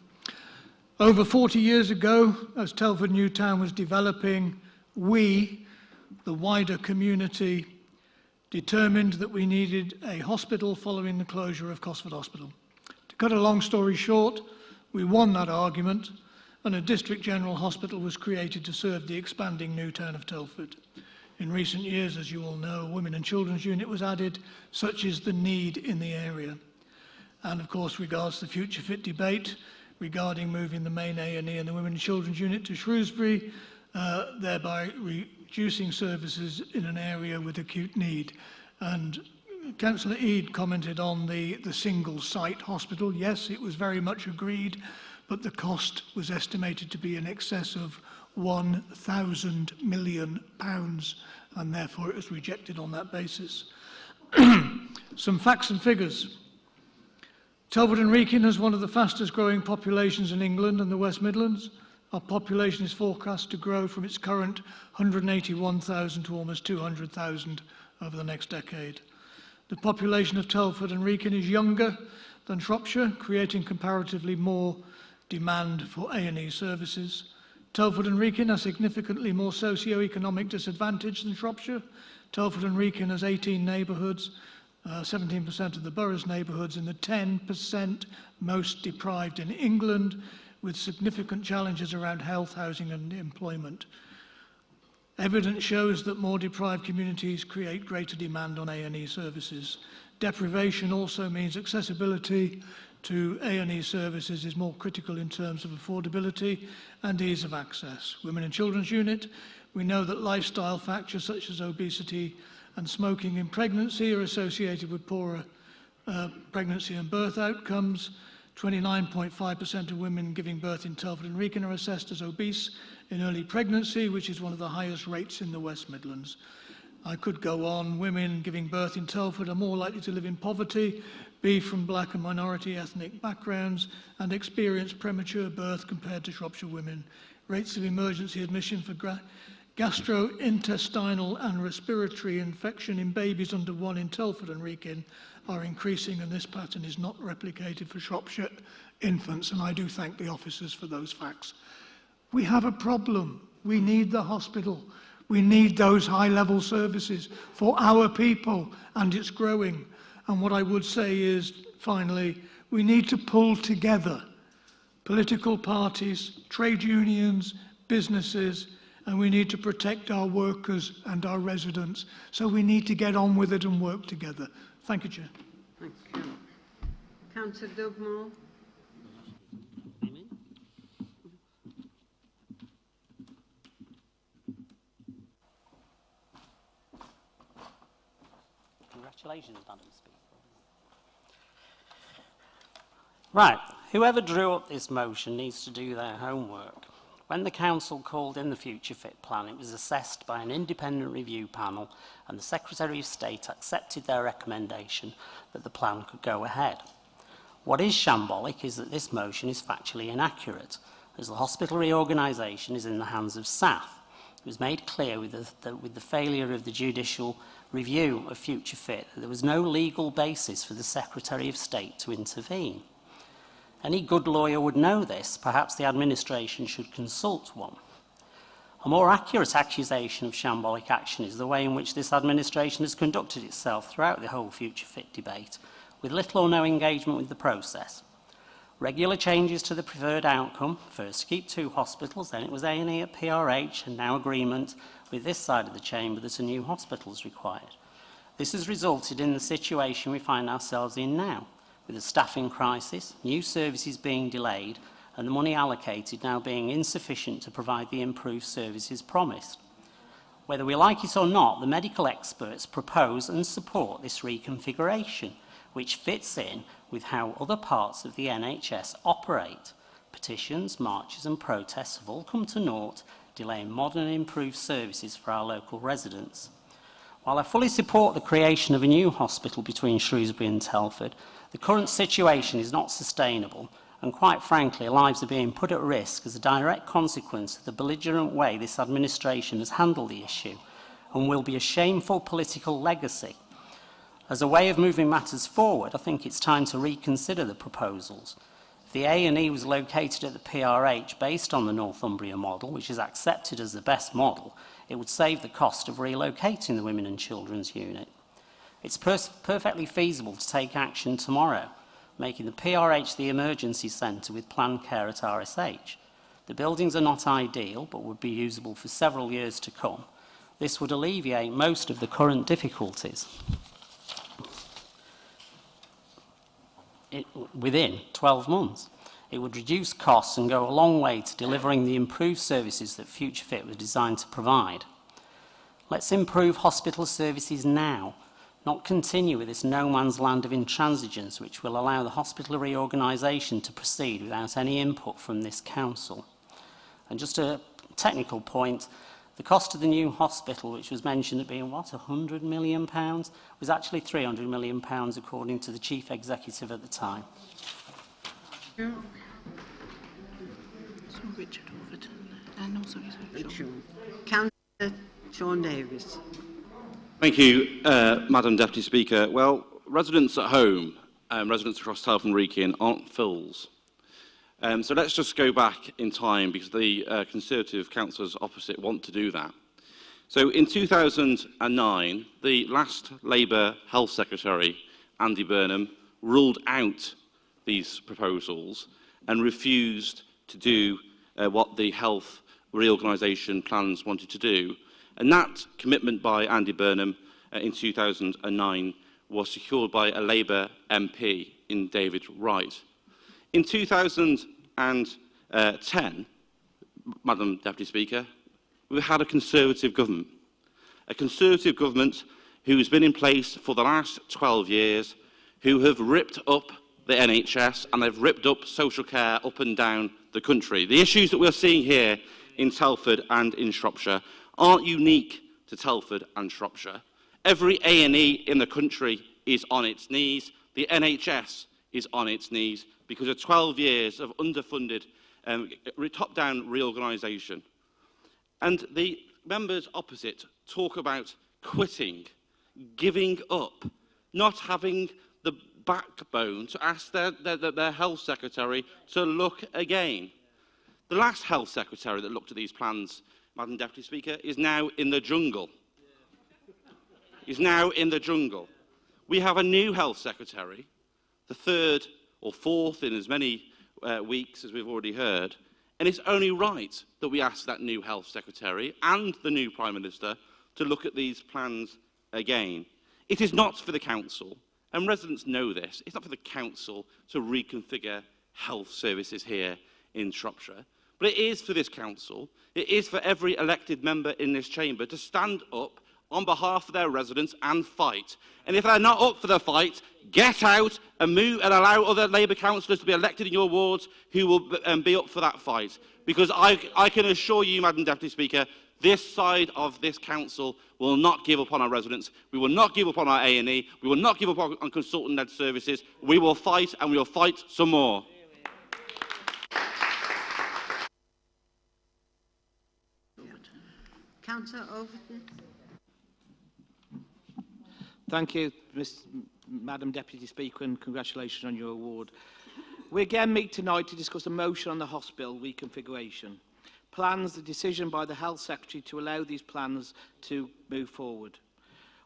Over 40 years ago, as Telford New Town was developing, we, the wider community, determined that we needed a hospital following the closure of Cosford Hospital. To cut a long story short, we won that argument, and a District General Hospital was created to serve the expanding new town of Telford. In recent years, as you all know, a Women and Children's Unit was added, such is the need in the area. And of course, regards the Future Fit debate, regarding moving the main A&E and the Women and Children's Unit to Shrewsbury, thereby reducing services in an area with acute need. And Councillor Eade commented on the single site hospital. Yes, it was very much agreed, but the cost was estimated to be in excess of £1,000 million, and therefore it was rejected on that basis. Some facts and figures. Telford and Wrekin has one of the fastest growing populations in England and the West Midlands. Our population is forecast to grow from its current 181,000 to almost 200,000 over the next decade. The population of Telford and Wrekin is younger than Shropshire, creating comparatively more demand for A&E services. Telford and Wrekin are significantly more socio-economic disadvantaged than Shropshire. Telford and Wrekin has 18 neighbourhoods, 17% of the borough's neighbourhoods in the 10% most deprived in England, with significant challenges around health, housing and employment. Evidence shows that more deprived communities create greater demand on A&E services. Deprivation also means accessibility to A&E services is more critical in terms of affordability and ease of access. Women and Children's Unit, we know that lifestyle factors such as obesity and smoking in pregnancy are associated with poorer pregnancy and birth outcomes. 29.5% of women giving birth in Telford and Wrekin are assessed as obese in early pregnancy, which is one of the highest rates in the West Midlands. I could go on. Women giving birth in Telford are more likely to live in poverty, be from black and minority ethnic backgrounds, and experience premature birth compared to Shropshire women. Rates of emergency admission for gastrointestinal and respiratory infection in babies under 1 in Telford and Wrekin are increasing, and this pattern is not replicated for Shropshire infants, and I do thank the officers for those facts. We have a problem. We need the hospital. We need those high-level services for our people, and it's growing. And what I would say is, finally, we need to pull together political parties, trade unions, businesses, and we need to protect our workers and our residents. So we need to get on with it and work together. Thank you, Chair. Thank you. Councillor Dugmore. Congratulations, Madam Speaker. Right, whoever drew up this motion needs to do their homework. When the Council called in the Future Fit plan, it was assessed by an independent review panel, and the Secretary of State accepted their recommendation that the plan could go ahead. What is shambolic is that this motion is factually inaccurate, as the hospital reorganisation is in the hands of SAF. It was made clear with the failure of the judicial review of Future Fit that there was no legal basis for the Secretary of State to intervene. Any good lawyer would know this. Perhaps the administration should consult one. A more accurate accusation of shambolic action is the way in which this administration has conducted itself throughout the whole Future Fit debate, with little or no engagement with the process. Regular changes to the preferred outcome, first to keep 2 hospitals, then it was A&E at PRH, and now agreement with this side of the chamber that a new hospital is required. This has resulted in the situation we find ourselves in now, with a staffing crisis, new services being delayed, and the money allocated now being insufficient to provide the improved services promised. Whether we like it or not, the medical experts propose and support this reconfiguration, which fits in with how other parts of the NHS operate. Petitions, marches and protests have all come to naught, delaying modern and improved services for our local residents. While I fully support the creation of a new hospital between Shrewsbury and Telford, the current situation is not sustainable, and quite frankly, lives are being put at risk as a direct consequence of the belligerent way this administration has handled the issue, and will be a shameful political legacy. As a way of moving matters forward, I think it's time to reconsider the proposals. If the A&E was located at the PRH based on the Northumbria model, which is accepted as the best model, it would save the cost of relocating the Women and Children's Unit. It's perfectly feasible to take action tomorrow, making the PRH the emergency centre with planned care at RSH. The buildings are not ideal, but would be usable for several years to come. This would alleviate most of the current difficulties within 12 months. It would reduce costs and go a long way to delivering the improved services that Future Fit was designed to provide. Let's improve hospital services now, not continue with this no man's land of intransigence which will allow the hospital reorganisation to proceed without any input from this council. And just a technical point, the cost of the new hospital, which was mentioned at being, what, £100 million, was actually £300 million according to the chief executive at the time. Richard Overton. No, sorry. Councillor Sean Davis. Thank you, Madam Deputy Speaker. Well, residents at home, residents across Telford Wrekin aren't fools. So let's just go back in time because the Conservative councillors opposite want to do that. So in 2009, the last Labour Health Secretary, Andy Burnham, ruled out these proposals and refused to do what the health reorganisation plans wanted to do. And that commitment by Andy Burnham in 2009 was secured by a Labour MP in David Wright. In 2010, Madam Deputy Speaker, we had a Conservative government who has been in place for the last 12 years, who have ripped up the NHS and they've ripped up social care up and down the country. The issues that we're seeing here in Telford and in Shropshire aren't unique to Telford and Shropshire. Every A&E in the country is on its knees. The NHS is on its knees because of 12 years of underfunded top-down reorganisation. And the members opposite talk about quitting, giving up, not having the backbone to ask their health secretary to look again. The last health secretary that looked at these plans, Madam Deputy Speaker, is now in the jungle. Is now in the jungle. We have a new health secretary, the third or fourth in as many weeks as we've already heard, and it's only right that we ask that new health secretary and the new Prime Minister to look at these plans again. It is not for the council, and residents know this, it's not for the council to reconfigure health services here in Shropshire, but it is for this council, it is for every elected member in this chamber to stand up on behalf of their residents and fight. And if they're not up for the fight, get out and move and allow other Labour councillors to be elected in your wards who will be up for that fight. Because I can assure you, Madam Deputy Speaker, this side of this council will not give up on our residents. We will not give up on our A&E. We will not give up on consultant-led services. We will fight, and we will fight some more. Councillor Overton. Thank you, Madam Deputy Speaker, and congratulations on your award. We again meet tonight to discuss a motion on the hospital reconfiguration. Plans, the decision by the Health Secretary to allow these plans to move forward.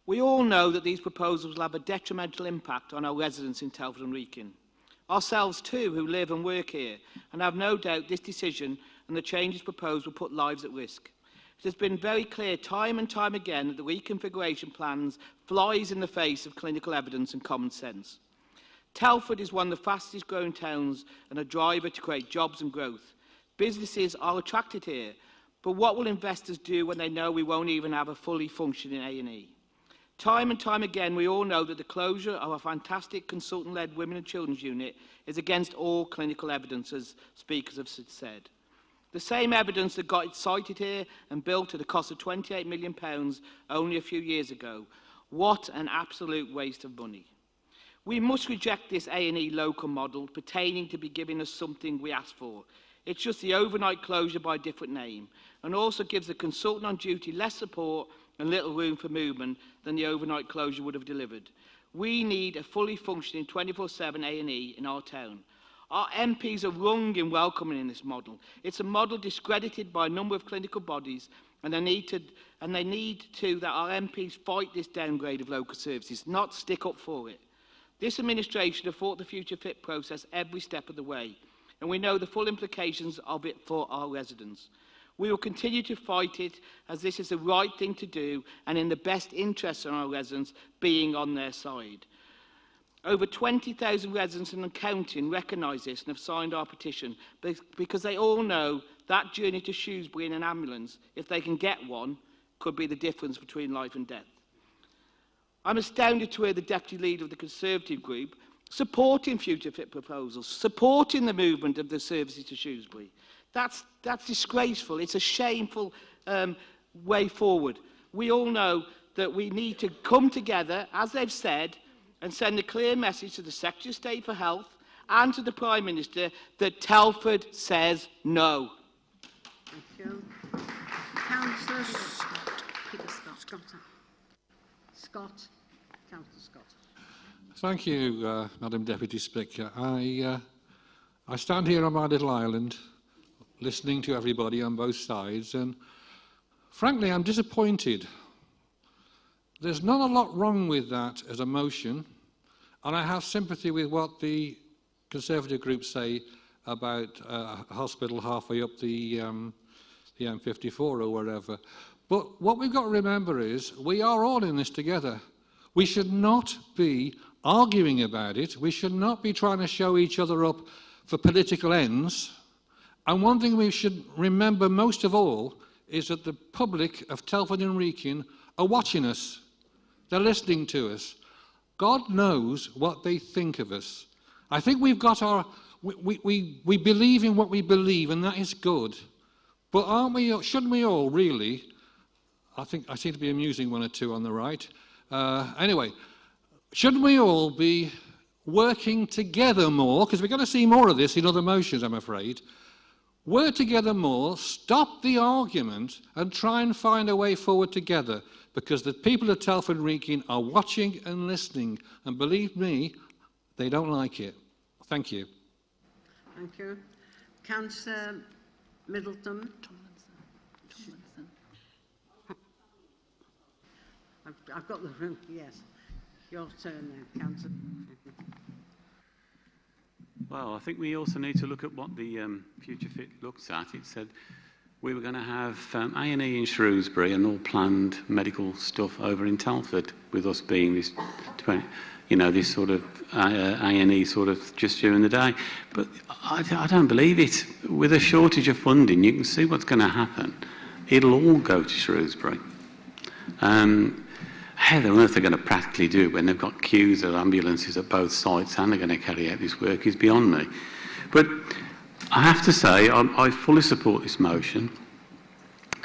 We all know that these proposals will have a detrimental impact on our residents in Telford and Wrekin. Ourselves too, who live and work here, and have no doubt this decision and the changes proposed will put lives at risk. It has been very clear time and time again that the reconfiguration plans flies in the face of clinical evidence and common sense. Telford is one of the fastest growing towns and a driver to create jobs and growth. Businesses are attracted here, but what will investors do when they know we won't even have a fully functioning A&E? Time and time again, we all know that the closure of a fantastic consultant-led women and children's unit is against all clinical evidence, as speakers have said. The same evidence that got it sited here and built at a cost of £28 million only a few years ago. What an absolute waste of money. We must reject this A&E local model pertaining to be giving us something we asked for. It's just the overnight closure by a different name, and also gives the consultant on duty less support and little room for movement than the overnight closure would have delivered. We need a fully functioning 24/7 A&E in our town. Our MPs are wrong in welcoming this model. It's a model discredited by a number of clinical bodies, and they need to that our MPs fight this downgrade of local services, not stick up for it. This administration have fought the Future Fit process every step of the way, and we know the full implications of it for our residents. We will continue to fight it, as this is the right thing to do and in the best interest of our residents, being on their side. Over 20,000 residents and counting recognise this and have signed our petition because they all know that journey to Shrewsbury in an ambulance, if they can get one, could be the difference between life and death. I'm astounded to hear the Deputy Leader of the Conservative group supporting future fit proposals, supporting the movement of the services to Shrewsbury. That's disgraceful. It's a shameful way forward. We all know that we need to come together, as they've said, and send a clear message to the Secretary of State for Health and to the Prime Minister that Telford says no. Thank you. Councillor Scott. Scott. Councillor Scott. Thank you, Madam Deputy Speaker. I stand here on my little island, listening to everybody on both sides, and frankly, I'm disappointed. There's not a lot wrong with that as a motion, and I have sympathy with what the Conservative group say about a hospital halfway up the M54 or wherever. But what we've got to remember is we are all in this together. We should not be arguing about it. We should not be trying to show each other up for political ends. And one thing we should remember most of all is that the public of Telford and Wrekin are watching us. They're listening to us. God knows what they think of us. I think we've got our... We believe in what we believe, and that is good. But shouldn't we all really... I think I seem to be amusing one or two on the right. Anyway, shouldn't we all be working together more? Because we're going to see more of this in other motions, I'm afraid. Work together more, stop the argument, and try and find a way forward together. Because the people of Telford and Wrekin are watching and listening. And believe me, they don't like it. Thank you. Thank you. Councillor Middleton. I've got the room, yes. Your turn now, Councillor. Well, I think we also need to look at what the Future Fit looks at. It said we were going to have A&E in Shrewsbury and all planned medical stuff over in Telford, with us being this, this sort of A&E sort of just during the day. But I don't believe it. With a shortage of funding, you can see what's going to happen. It'll all go to Shrewsbury. How on earth they're going to practically do it when they've got queues of ambulances at both sites and they're going to carry out this work is beyond me. But I have to say I fully support this motion,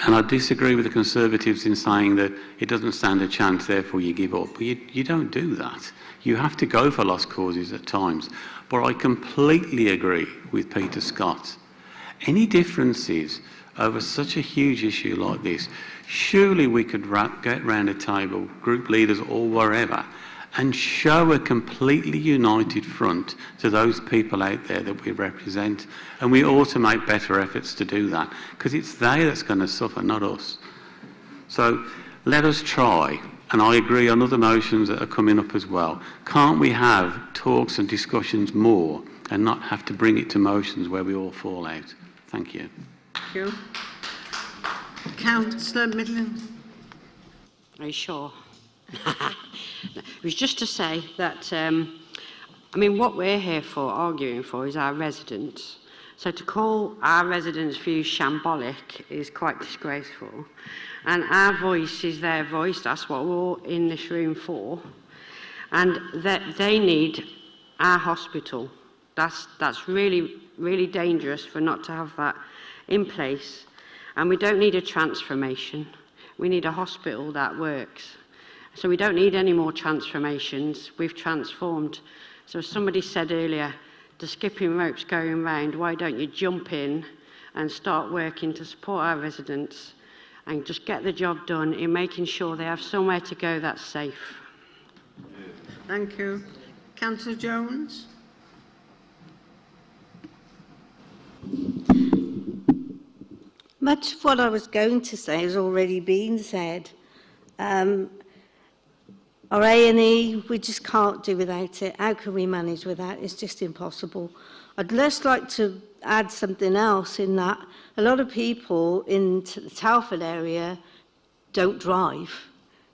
and I disagree with the Conservatives in saying that it doesn't stand a chance, therefore you give up. But you don't do that. You have to go for lost causes at times. But I completely agree with Peter Scott. Any differences over such a huge issue like this, surely we could get round a table, group leaders or wherever, and show a completely united front to those people out there that we represent. And we ought to make better efforts to do that, because it's they that's going to suffer, not us. So let us try. And I agree on other motions that are coming up as well. Can't we have talks and discussions more and not have to bring it to motions where we all fall out? Thank you. Thank you. Councillor Midland. Are you sure? It was just to say that, what we're here for, arguing for, is our residents. So to call our residents' views shambolic is quite disgraceful. And our voice is their voice. That's what we're all in this room for. And that they need our hospital. That's really, really dangerous for not to have that in place. And we don't need a transformation. We need a hospital that works. So we don't need any more transformations. We've transformed. So as somebody said earlier, the skipping rope's going round. Why don't you jump in and start working to support our residents and just get the job done in making sure they have somewhere to go that's safe? Thank you. Councillor Jones. Much of what I was going to say has already been said. Our A&E, we just can't do without it. How can we manage without it? It's just impossible. I'd just like to add something else in that a lot of people in the Telford area don't drive.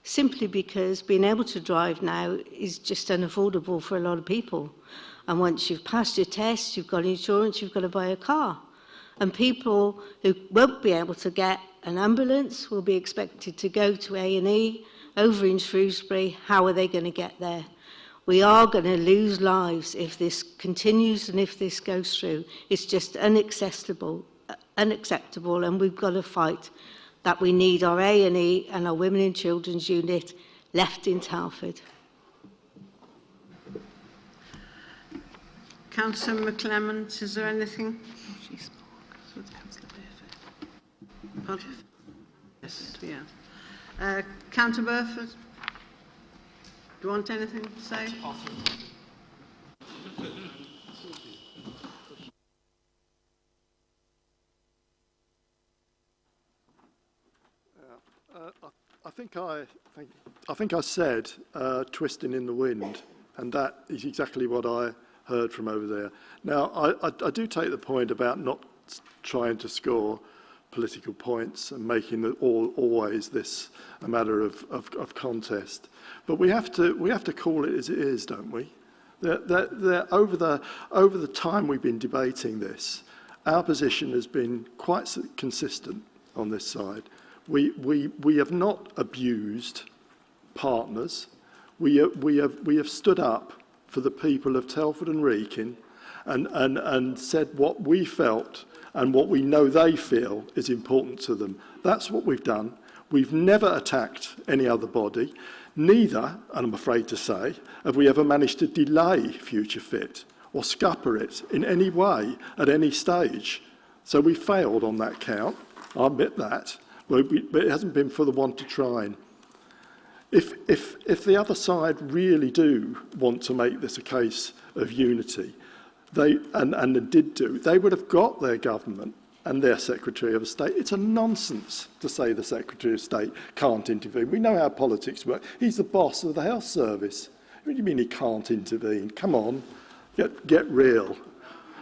simply because being able to drive now is just unaffordable for a lot of people. And once you've passed your test, you've got insurance, you've got to buy a car. And people who won't be able to get an ambulance will be expected to go to A&E over in Shrewsbury. How are they going to get there? We are going to lose lives if this continues and if this goes through. It's just unacceptable, and we've got to fight that. We need our A&E and our Women and Children's Unit left in Telford. Councillor McClement, is there anything? Pardon? Yes, yeah. Councillor Burford, do you want anything to say? I think I said twisting in the wind, and that is exactly what I heard from over there. Now, I do take the point about not trying to score political points and making always this a matter of contest, but we have to call it as it is, don't we? Over the time we've been debating this, our position has been quite consistent on this side. We have not abused partners. We have stood up for the people of Telford and Wrekin and said what we felt and what we know they feel is important to them. That's what we've done. We've never attacked any other body. Neither, and I'm afraid to say, have we ever managed to delay Future Fit or scupper it in any way at any stage. So we failed on that count. I admit that. But it hasn't been for the want of trying. If the other side really do want to make this a case of unity, they would have got their government and their Secretary of State. It's a nonsense to say the Secretary of State can't intervene. We know how politics work. He's the boss of the health service. What do you mean he can't intervene? Come on, get real.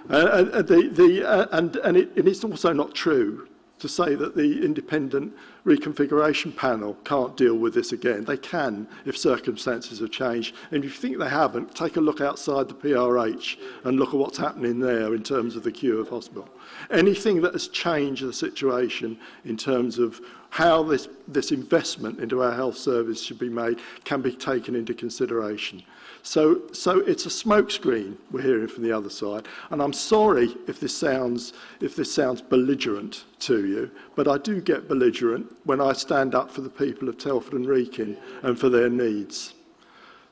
And it's also not true to say that the independent reconfiguration panel can't deal with this again. They can if circumstances have changed. And if you think they haven't, take a look outside the PRH and look at what's happening there in terms of the queue of hospital. Anything that has changed the situation in terms of how this investment into our health service should be made can be taken into consideration. So it's a smokescreen we're hearing from the other side, and I'm sorry if this sounds belligerent to you, but I do get belligerent when I stand up for the people of Telford and Wrekin and for their needs.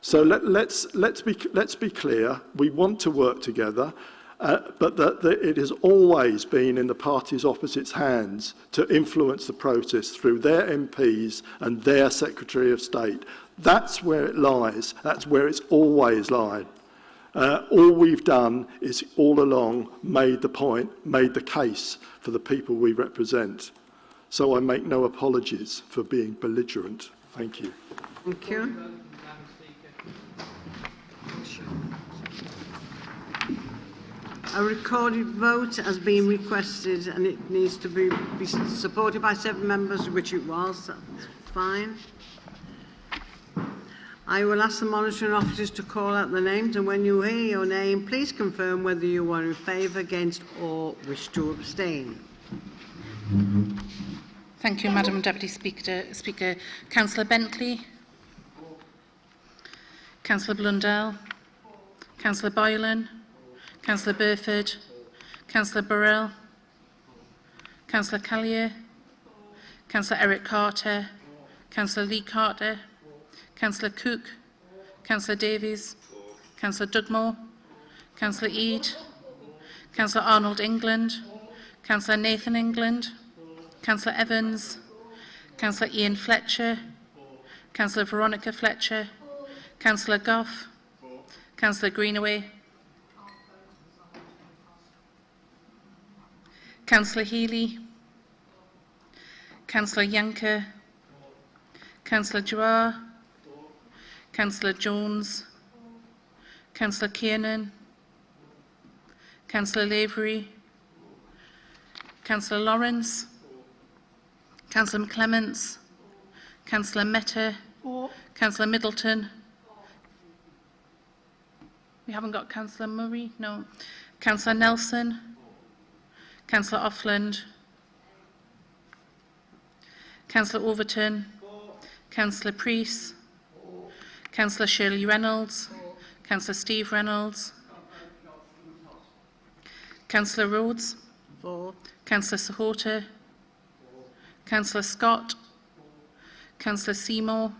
So let's be clear. We want to work together, but that it has always been in the parties opposite's hands to influence the process through their MPs and their Secretary of State. That's where it lies. That's where it's always lied. All we've done is all along made the point, made the case for the people we represent. So I make no apologies for being belligerent. Thank you. Thank you. A recorded vote has been requested and it needs to be supported by 7 members, which it was. That's fine. I will ask the monitoring officers to call out the names, and when you hear your name, please confirm whether you are in favour, against or wish to abstain. Thank you, Madam Deputy Speaker. Councillor Bentley. Councillor Blundell. Councillor Boylan. Councillor Burford. Councillor Burrell. Councillor Callier. Councillor Eric Carter. Councillor Lee Carter. Councillor Cook, Councillor Davies, Councillor Dugmore, Councillor Eade, Councillor Arnold England, Councillor Nathan England, Councillor Evans, Councillor Ian Fletcher, Councillor Veronica Fletcher, Councillor Goff, Councillor Greenaway, Councillor Healy, Councillor Yanker, Councillor Gerard, Councillor Jones, Councillor Kiernan, Councillor Lavery, Councillor Lawrence, Councillor McClements, Councillor Mehta, Councillor Middleton. We haven't got Councillor Murray, no. Councillor Nelson. Councillor Offland. Councillor Overton. Councillor Priest. Councillor Shirley Reynolds. Councillor Steve Reynolds. Councillor Rhodes. Councillor Sahota. Councillor Scott. Councillor Seymour.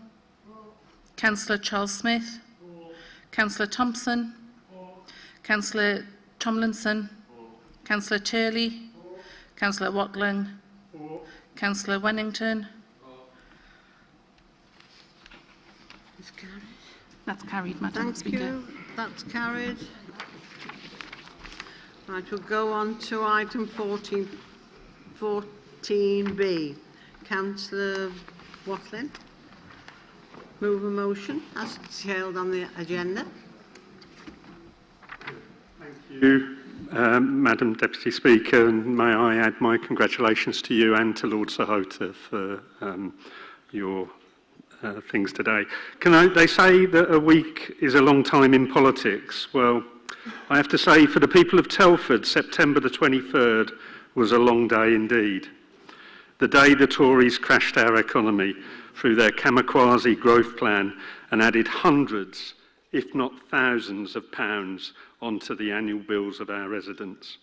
Councillor Charles Smith. Councillor Thompson. Councillor Tomlinson. Councillor Turley. Councillor Watling. Councillor Wennington. That's carried, Madam Speaker. Thank you. That's carried. Right, we'll go on to item 14B. Councillor Watling. Move a motion as detailed on the agenda. Thank you, Madam Deputy Speaker, and may I add my congratulations to you and to Lord Sahota for your things today. They say that a week is a long time in politics. Well, I have to say, for the people of Telford, September the 23rd was a long day indeed. The day the Tories crashed our economy through their kamikaze growth plan and added hundreds, if not thousands of pounds onto the annual bills of our residents.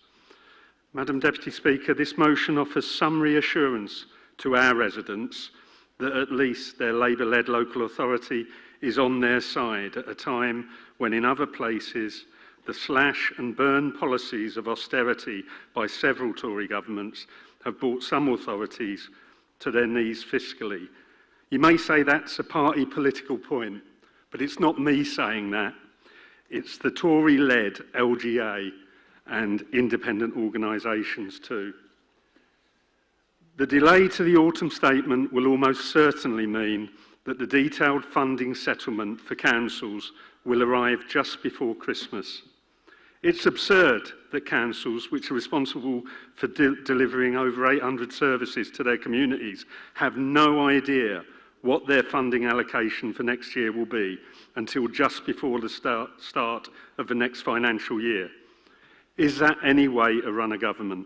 Madam Deputy Speaker, this motion offers some reassurance to our residents that at least their Labour-led local authority is on their side at a time when in other places the slash and burn policies of austerity by several Tory governments have brought some authorities to their knees fiscally. You may say that's a party political point, but it's not me saying that. It's the Tory-led LGA and independent organisations too. The delay to the autumn statement will almost certainly mean that the detailed funding settlement for councils will arrive just before Christmas. It's absurd that councils, which are responsible for delivering over 800 services to their communities, have no idea what their funding allocation for next year will be until just before the start of the next financial year. Is that any way to run a government?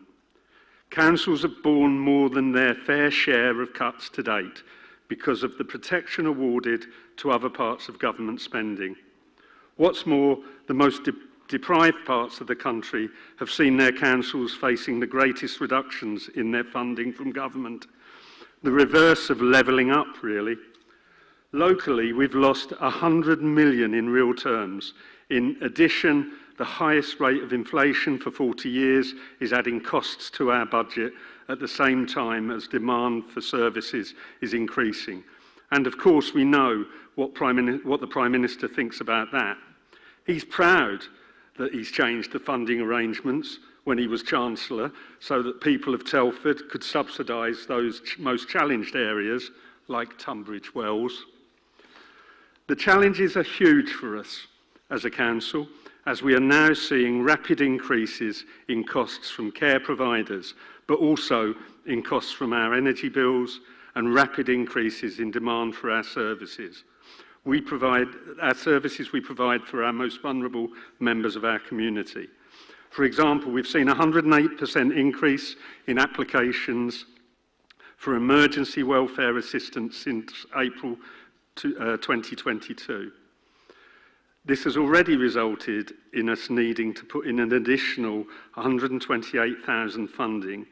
Councils have borne more than their fair share of cuts to date because of the protection awarded to other parts of government spending. What's more, the most deprived parts of the country have seen their councils facing the greatest reductions in their funding from government. The reverse of levelling up, really. Locally, we've lost 100 million in real terms. In addition, the highest rate of inflation for 40 years is adding costs to our budget at the same time as demand for services is increasing. And of course, we know what the Prime Minister thinks about that. He's proud that he's changed the funding arrangements when he was Chancellor so that people of Telford could subsidise those most challenged areas like Tunbridge Wells. The challenges are huge for us as a council, as we are now seeing rapid increases in costs from care providers, but also in costs from our energy bills and rapid increases in demand for our services. We provide for our most vulnerable members of our community. For example, we've seen a 108% increase in applications for emergency welfare assistance since April 2022. This has already resulted in us needing to put in an additional 128,000 funding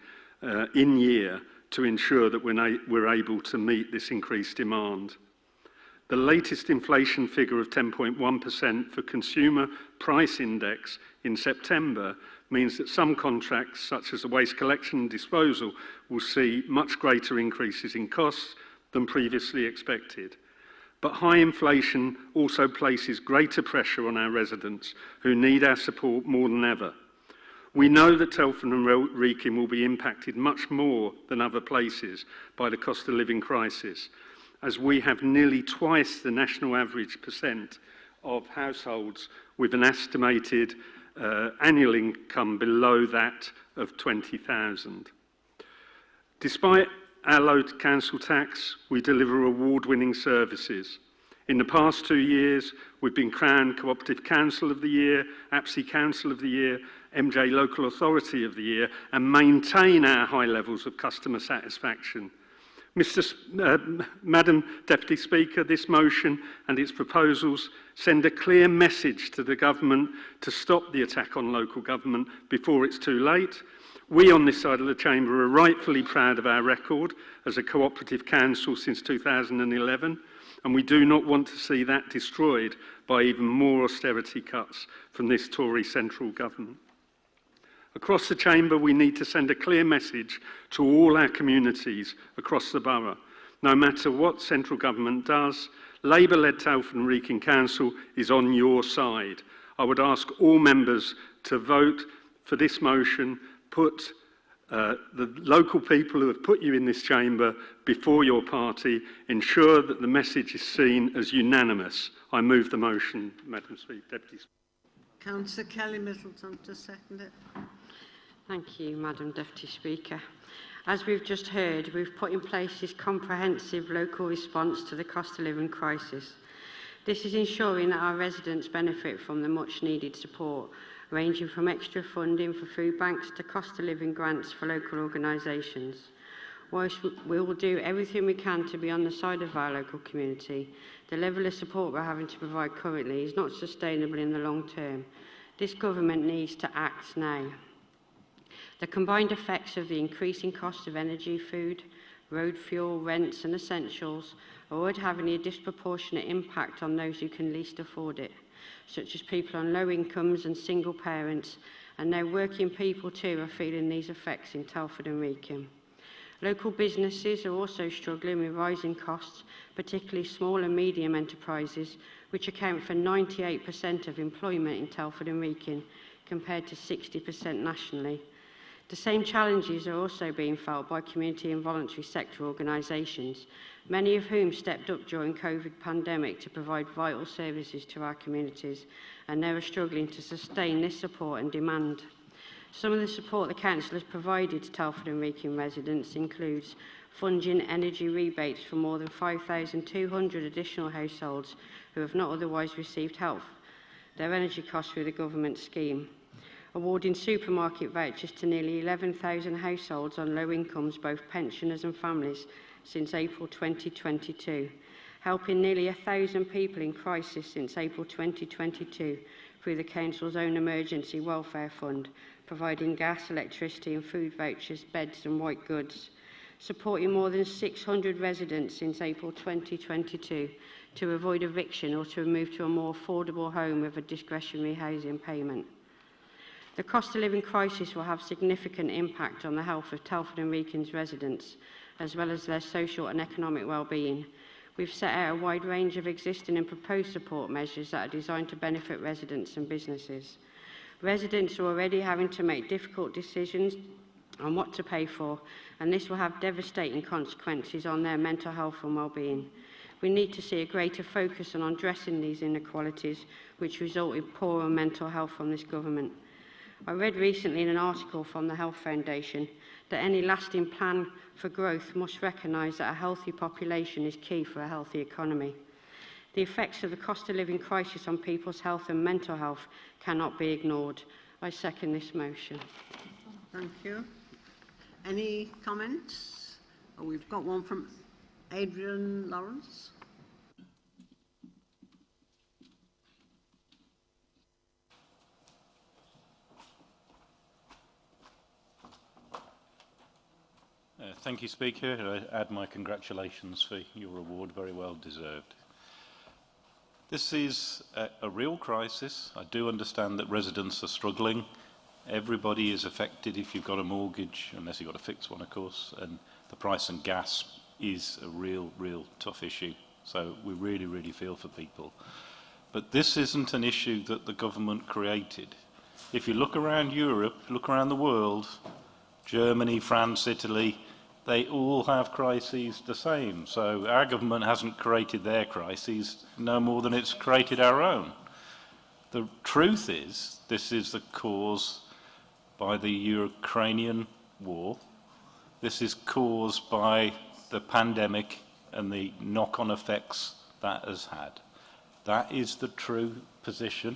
in year to ensure that we're able to meet this increased demand. The latest inflation figure of 10.1% for consumer price index in September means that some contracts, such as the waste collection and disposal, will see much greater increases in costs than previously expected. But high inflation also places greater pressure on our residents who need our support more than ever. We know that Telford and Wrekin will be impacted much more than other places by the cost of living crisis, as we have nearly twice the national average percent of households with an estimated annual income below that of 20,000. Despite our low council tax, we deliver award-winning services. In the past 2 years, we've been crowned Cooperative Council of the Year, APSI Council of the Year, MJ Local Authority of the Year, and maintain our high levels of customer satisfaction. Madam Deputy Speaker, this motion and its proposals send a clear message to the government to stop the attack on local government before it's too late. We on this side of the chamber are rightfully proud of our record as a cooperative council since 2011, and we do not want to see that destroyed by even more austerity cuts from this Tory central government. Across the chamber, we need to send a clear message to all our communities across the borough. No matter what central government does, Labour-led Telford and Wrekin Council is on your side. I would ask all members to vote for this motion. Put the local people who have put you in this chamber before your party. Ensure that the message is seen as unanimous. I move the motion, Madam Deputy Speaker. Councillor Kelly-Middleton to second it. Thank you, Madam Deputy Speaker. As we've just heard, we've put in place this comprehensive local response to the cost of living crisis. This is ensuring that our residents benefit from the much needed support, ranging from extra funding for food banks to cost of living grants for local organisations. Whilst we will do everything we can to be on the side of our local community, the level of support we're having to provide currently is not sustainable in the long term. This government needs to act now. The combined effects of the increasing cost of energy, food, road fuel, rents and essentials are already having a disproportionate impact on those who can least afford it, such as people on low incomes and single parents, and now working people too are feeling these effects in Telford and Wrekin. Local businesses are also struggling with rising costs, particularly small and medium enterprises, which account for 98% of employment in Telford and Wrekin, compared to 60% nationally. The same challenges are also being felt by community and voluntary sector organisations, many of whom stepped up during COVID pandemic to provide vital services to our communities, and they are struggling to sustain this support and demand. Some of the support the Council has provided to Telford and Wrekin residents includes funding energy rebates for more than 5,200 additional households who have not otherwise received help their energy costs through the government scheme, awarding supermarket vouchers to nearly 11,000 households on low incomes, both pensioners and families, since April 2022, helping nearly 1,000 people in crisis since April 2022 through the Council's own emergency welfare fund, providing gas, electricity and food vouchers, beds and white goods, supporting more than 600 residents since April 2022 to avoid eviction or to move to a more affordable home with a discretionary housing payment. The cost of living crisis will have significant impact on the health of Telford and Wrekin's residents, as well as their social and economic well-being. We've set out a wide range of existing and proposed support measures that are designed to benefit residents and businesses. Residents are already having to make difficult decisions on what to pay for, and this will have devastating consequences on their mental health and well-being. We need to see a greater focus on addressing these inequalities, which result in poorer mental health from this government. I read recently in an article from the Health Foundation that any lasting plan for growth must recognise that a healthy population is key for a healthy economy. The effects of the cost of living crisis on people's health and mental health cannot be ignored. I second this motion. Thank you. Any comments? Oh, we've got one from Adrian Lawrence. Thank you, Speaker. I add my congratulations for your award, very well deserved. This is a real crisis. I do understand that residents are struggling. Everybody is affected if you've got a mortgage, unless you've got a fixed one, of course, and the price of gas is a real tough issue. So we really feel for people. But this isn't an issue that the government created. If you look around Europe, look around the world, Germany, France, Italy, they all have crises the same. So our government hasn't created their crises no more than it's created our own. The truth is, this is the cause by the Ukrainian war. This is caused by the pandemic and the knock-on effects that has had. That is the true position.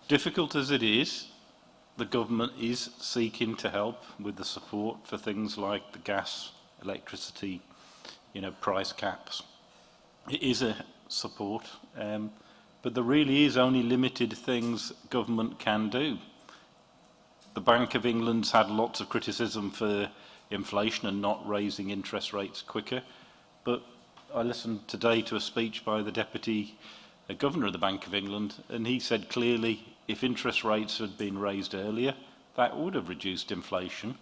Difficult as it is, the government is seeking to help with the support for things like the gas, electricity, price caps. It is a support, but there really is only limited things government can do. The Bank of England's had lots of criticism for inflation and not raising interest rates quicker, but I listened today to a speech by the Deputy Governor of the Bank of England, and he said clearly if interest rates had been raised earlier, that would have reduced inflation,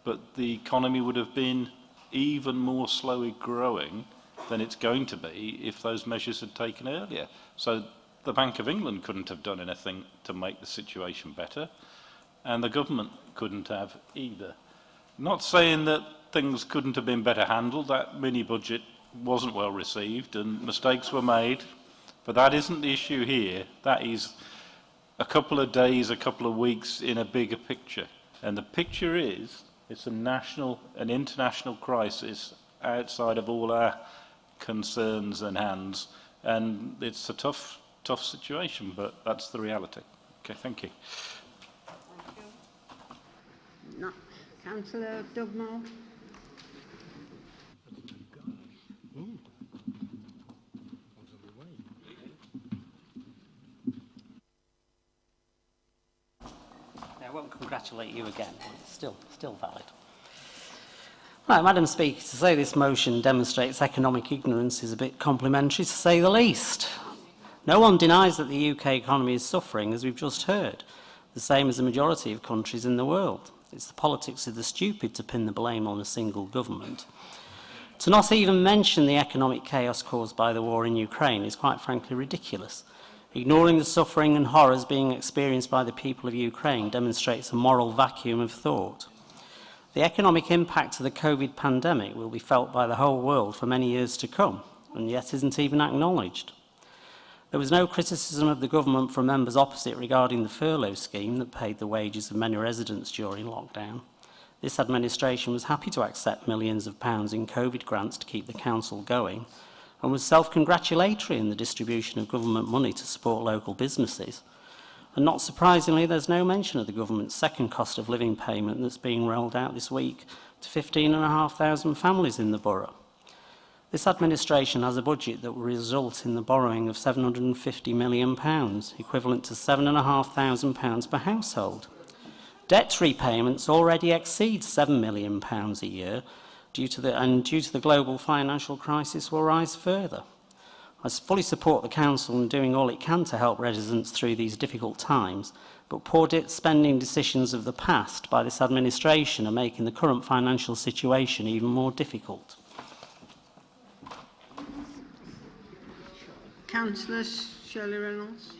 but the economy would have been even more slowly growing than it's going to be if those measures had taken earlier. So the Bank of England couldn't have done anything to make the situation better, and the government couldn't have either. Not saying that things couldn't have been better handled. That mini-budget wasn't well received and mistakes were made, but that isn't the issue here. That is a couple of days, a couple of weeks in a bigger picture. And the picture is, it's a national and international crisis outside of all our concerns and hands, and it's a tough situation, but that's the reality. Okay, thank you. No. Councillor Dugmore. I won't congratulate you again. It's still valid. Right, Madam Speaker, to say this motion demonstrates economic ignorance is a bit complimentary, to say the least. No one denies that the UK economy is suffering, as we've just heard, the same as the majority of countries in the world. It's the politics of the stupid to pin the blame on a single government. To not even mention the economic chaos caused by the war in Ukraine is quite frankly ridiculous. Ignoring the suffering and horrors being experienced by the people of Ukraine demonstrates a moral vacuum of thought. The economic impact of the COVID pandemic will be felt by the whole world for many years to come, and yet isn't even acknowledged. There was no criticism of the government from members opposite regarding the furlough scheme that paid the wages of many residents during lockdown. This administration was happy to accept millions of pounds in COVID grants to keep the council going, and was self-congratulatory in the distribution of government money to support local businesses. And not surprisingly, there's no mention of the government's second cost of living payment that's being rolled out this week to 15,500 families in the borough. This administration has a budget that will result in the borrowing of £750 million, equivalent to £7,500 per household. Debt repayments already exceed £7 million a year, due to the global financial crisis will rise further. I fully support the Council in doing all it can to help residents through these difficult times, but poor spending decisions of the past by this administration are making the current financial situation even more difficult. Councillor Shirley Reynolds.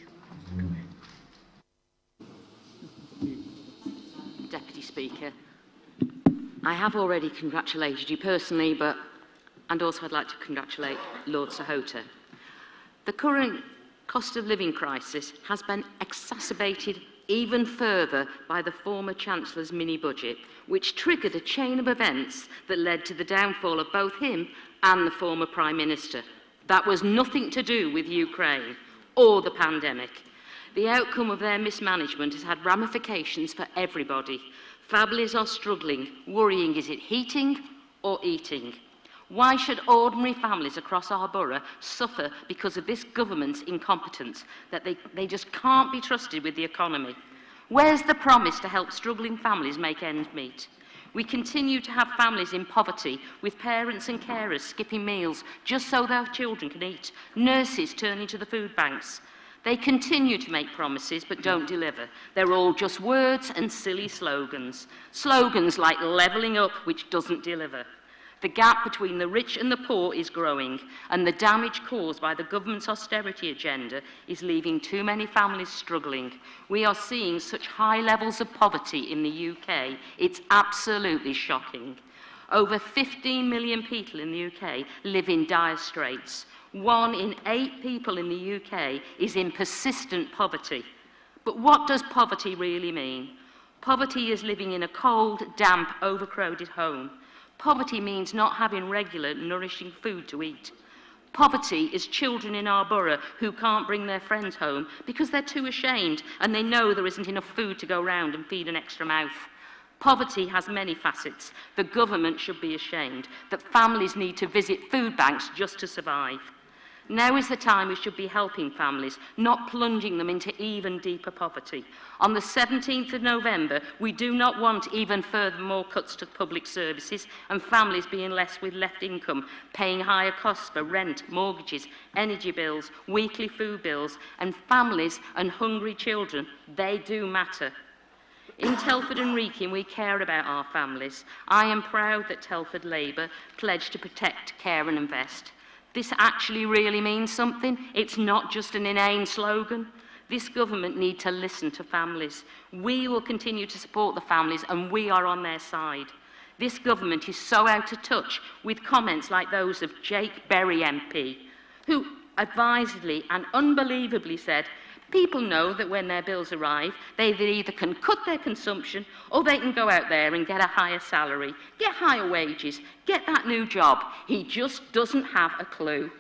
Deputy Speaker, I have already congratulated you personally, and also I'd like to congratulate Lord Sahota. The current cost of living crisis has been exacerbated even further by the former Chancellor's mini-budget, which triggered a chain of events that led to the downfall of both him and the former Prime Minister. That was nothing to do with Ukraine or the pandemic. The outcome of their mismanagement has had ramifications for everybody. Families are struggling, worrying, is it heating or eating? Why should ordinary families across our borough suffer because of this government's incompetence, that they just can't be trusted with the economy? Where's the promise to help struggling families make ends meet? We continue to have families in poverty, with parents and carers skipping meals just so their children can eat, nurses turning to the food banks. They continue to make promises but don't deliver. They're all just words and silly slogans. Slogans like levelling up, which doesn't deliver. The gap between the rich and the poor is growing, and the damage caused by the government's austerity agenda is leaving too many families struggling. We are seeing such high levels of poverty in the UK, it's absolutely shocking. Over 15 million people in the UK live in dire straits. 1 in 8 people in the UK is in persistent poverty. But what does poverty really mean? Poverty is living in a cold, damp, overcrowded home. Poverty means not having regular, nourishing food to eat. Poverty is children in our borough who can't bring their friends home because they're too ashamed and they know there isn't enough food to go round and feed an extra mouth. Poverty has many facets. The government should be ashamed that families need to visit food banks just to survive. Now is the time we should be helping families, not plunging them into even deeper poverty. On the 17th of November, we do not want even further more cuts to public services and families being left with less income, paying higher costs for rent, mortgages, energy bills, weekly food bills, and families and hungry children, they do matter. In Telford and Wrekin, we care about our families. I am proud that Telford Labour pledged to protect, care and invest. This actually really means something. It's not just an inane slogan. This government needs to listen to families. We will continue to support the families and we are on their side. This government is so out of touch with comments like those of Jake Berry MP, who advisedly and unbelievably said, people know that when their bills arrive, they either can cut their consumption or they can go out there and get a higher salary, get higher wages, get that new job. He just doesn't have a clue.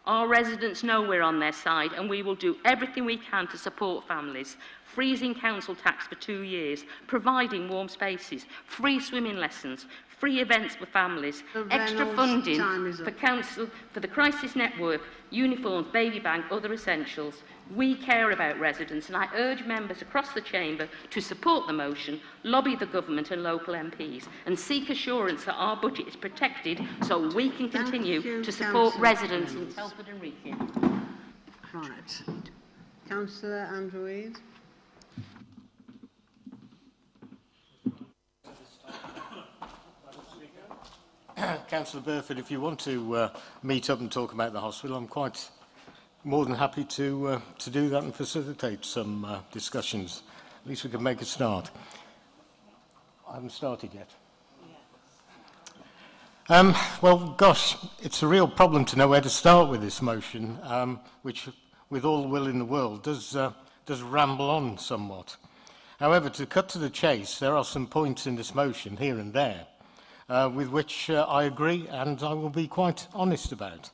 Our residents know we're on their side and we will do everything we can to support families. Freezing council tax for 2 years, providing warm spaces, free swimming lessons, free events for families, extra funding for council, for the crisis network, uniforms, baby bank, other essentials. We care about residents and I urge members across the chamber to support the motion, lobby the government and local MPs and seek assurance that our budget is protected so we can continue to support residents in Telford and Wrekin. Right. Councillor Andrew Eade. Councillor Burford, if you want to meet up and talk about the hospital, I'm quite more than happy to do that and facilitate some discussions. At least we can make a start. I haven't started yet. Well, gosh, it's a real problem to know where to start with this motion, which, with all the will in the world, does ramble on somewhat. However, to cut to the chase, there are some points in this motion here and there with which I agree and I will be quite honest about.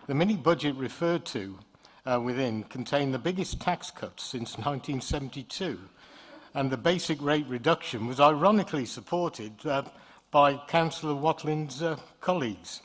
The mini-budget referred to within contained the biggest tax cuts since 1972, and the basic rate reduction was ironically supported by Councillor Watlin's colleagues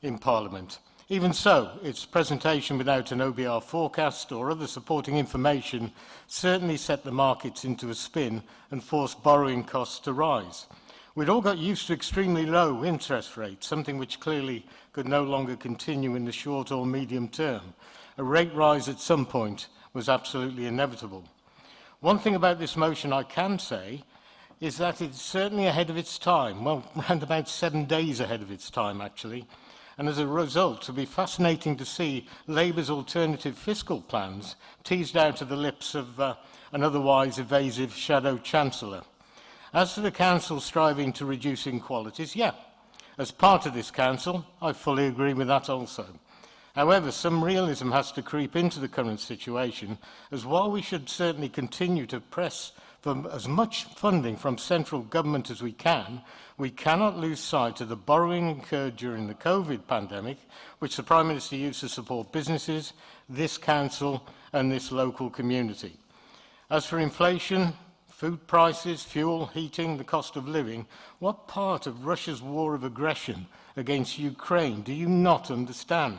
in Parliament. Even so, its presentation without an OBR forecast or other supporting information certainly set the markets into a spin and forced borrowing costs to rise. We'd all got used to extremely low interest rates, something which clearly could no longer continue in the short or medium term. A rate rise at some point was absolutely inevitable. One thing about this motion I can say is that it's certainly ahead of its time, well, around about 7 days ahead of its time, actually. And as a result, it'll be fascinating to see Labour's alternative fiscal plans teased out of the lips of an otherwise evasive shadow chancellor. As for the council striving to reduce inequalities, yeah, as part of this council, I fully agree with that also. However, some realism has to creep into the current situation, as while we should certainly continue to press for as much funding from central government as we cannot lose sight of the borrowing incurred during the COVID pandemic, which the Prime Minister used to support businesses, this council and this local community. As for inflation, food prices, fuel, heating, the cost of living, what part of Russia's war of aggression against Ukraine do you not understand?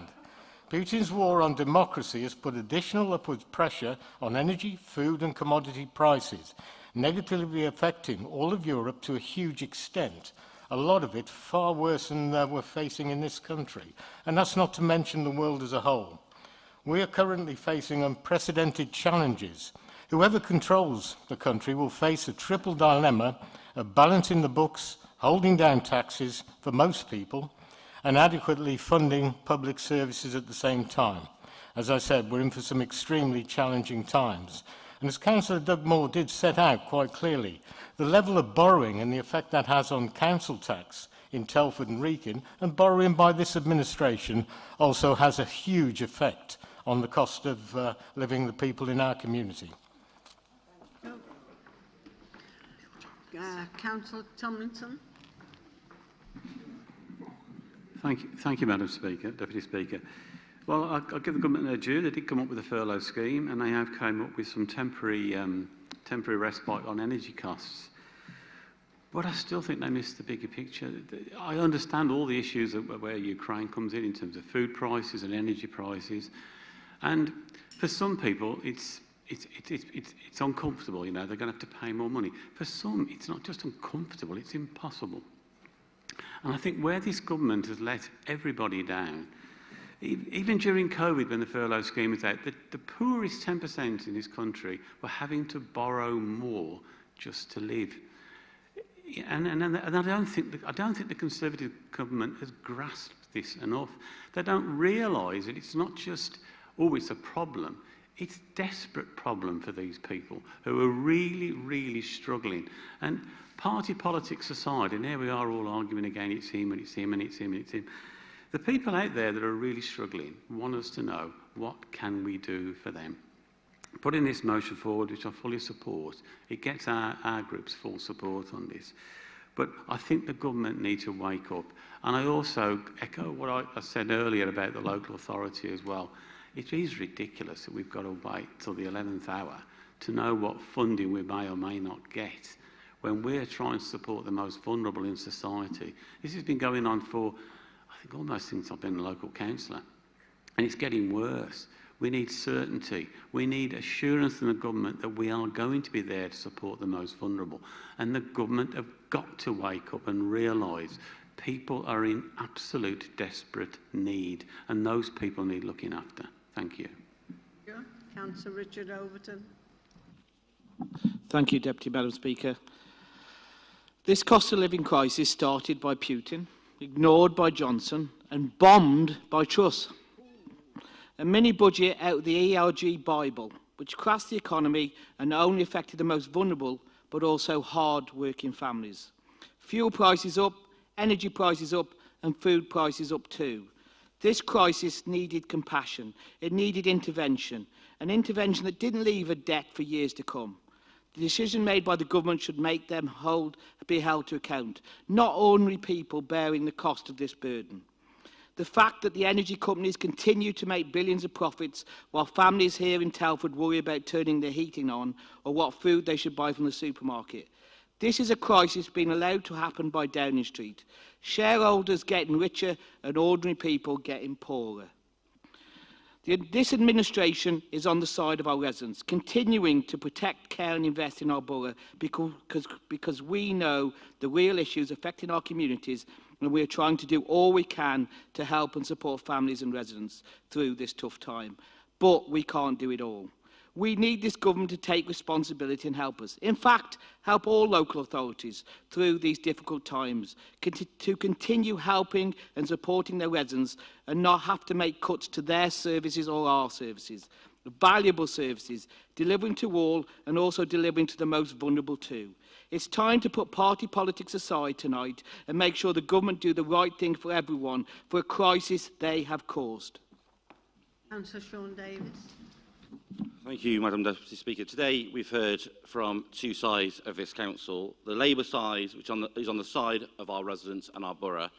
Putin's war on democracy has put additional upward pressure on energy, food and commodity prices, negatively affecting all of Europe to a huge extent, a lot of it far worse than we're facing in this country. And that's not to mention the world as a whole. We are currently facing unprecedented challenges. Whoever controls the country will face a triple dilemma of balancing the books, holding down taxes for most people, and adequately funding public services at the same time. As I said, we're in for some extremely challenging times. And as Councillor Doug Moore did set out quite clearly, the level of borrowing and the effect that has on council tax in Telford and Wrekin, and borrowing by this administration, also has a huge effect on the cost of living the people in our community. Councillor Tomlinson. Thank you, Madam Speaker, Deputy Speaker. Well, I'll give the government their due. They did come up with a furlough scheme, and they have come up with some temporary respite on energy costs. But I still think they missed the bigger picture. I understand all the issues where Ukraine comes in terms of food prices and energy prices, and for some people, it's uncomfortable. You know, they're going to have to pay more money. For some, it's not just uncomfortable; it's impossible. And I think where this government has let everybody down, even during COVID when the furlough scheme was out, the poorest 10% in this country were having to borrow more just to live. And I don't think the Conservative government has grasped this enough. They don't realise that it's not just, oh, it's a problem. It's a desperate problem for these people who are really, really struggling. And party politics aside, and here we are all arguing again, it's him and it's him and it's him and it's him. The people out there that are really struggling want us to know, what can we do for them? Putting this motion forward, which I fully support, it gets our group's full support on this. But I think the government needs to wake up. And I also echo what I said earlier about the local authority as well. It is ridiculous that we've got to wait till the 11th hour to know what funding we may or may not get when we're trying to support the most vulnerable in society. This has been going on for, I think, almost since I've been a local councillor. And it's getting worse. We need certainty. We need assurance from the government that we are going to be there to support the most vulnerable. And the government have got to wake up and realise people are in absolute desperate need, and those people need looking after. Thank you. Councillor Richard Overton. Thank you, Deputy Madam Speaker. This cost of living crisis started by Putin, ignored by Johnson, and bombed by Truss. A mini budget out of the ELG Bible, which crashed the economy and only affected the most vulnerable, but also hard-working families. Fuel prices up, energy prices up, and food prices up too. This crisis needed compassion. It needed intervention, an intervention that didn't leave a debt for years to come. The decision made by the government should make them be held to account, not ordinary people bearing the cost of this burden. The fact that the energy companies continue to make billions of profits while families here in Telford worry about turning their heating on or what food they should buy from the supermarket. This is a crisis being allowed to happen by Downing Street. Shareholders getting richer and ordinary people getting poorer. This administration is on the side of our residents, continuing to protect, care and invest in our borough because we know the real issues affecting our communities, and we are trying to do all we can to help and support families and residents through this tough time. But we can't do it all. We need this government to take responsibility and help us. In fact, help all local authorities through these difficult times to continue helping and supporting their residents and not have to make cuts to their services or our services. Valuable services, delivering to all and also delivering to the most vulnerable too. It's time to put party politics aside tonight and make sure the government do the right thing for everyone for a crisis they have caused. Councillor Sean Davis. Thank you, Madam Deputy Speaker. Today we've heard from two sides of this council. The Labour side, which is on the side of our residents and our borough,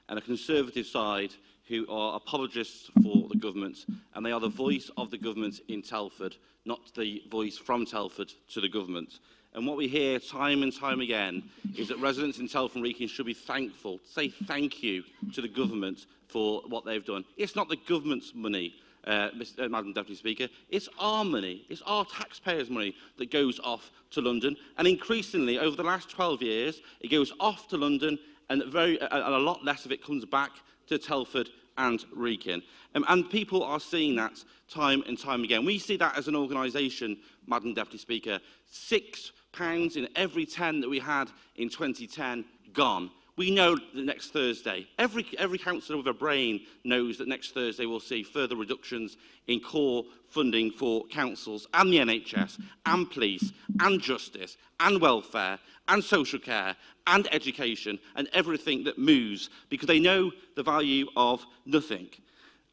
and a Conservative side who are apologists for the government, and they are the voice of the government in Telford, not the voice from Telford to the government. And what we hear time and time again is that residents in Telford and Wrekin should be thankful, say thank you to the government for what they've done. It's not the government's money, Madam Deputy Speaker, it's our money, it's our taxpayers' money that goes off to London, and increasingly over the last 12 years it goes off to London and a lot less of it comes back to Telford and Wrekin. And people are seeing that time and time again. We see that as an organisation, Madam Deputy Speaker, £6 in every 10 that we had in 2010 gone. We know that next Thursday, every councillor with a brain knows that next Thursday we'll see further reductions in core funding for councils and the NHS and police and justice and welfare and social care and education and everything that moves, because they know the value of nothing.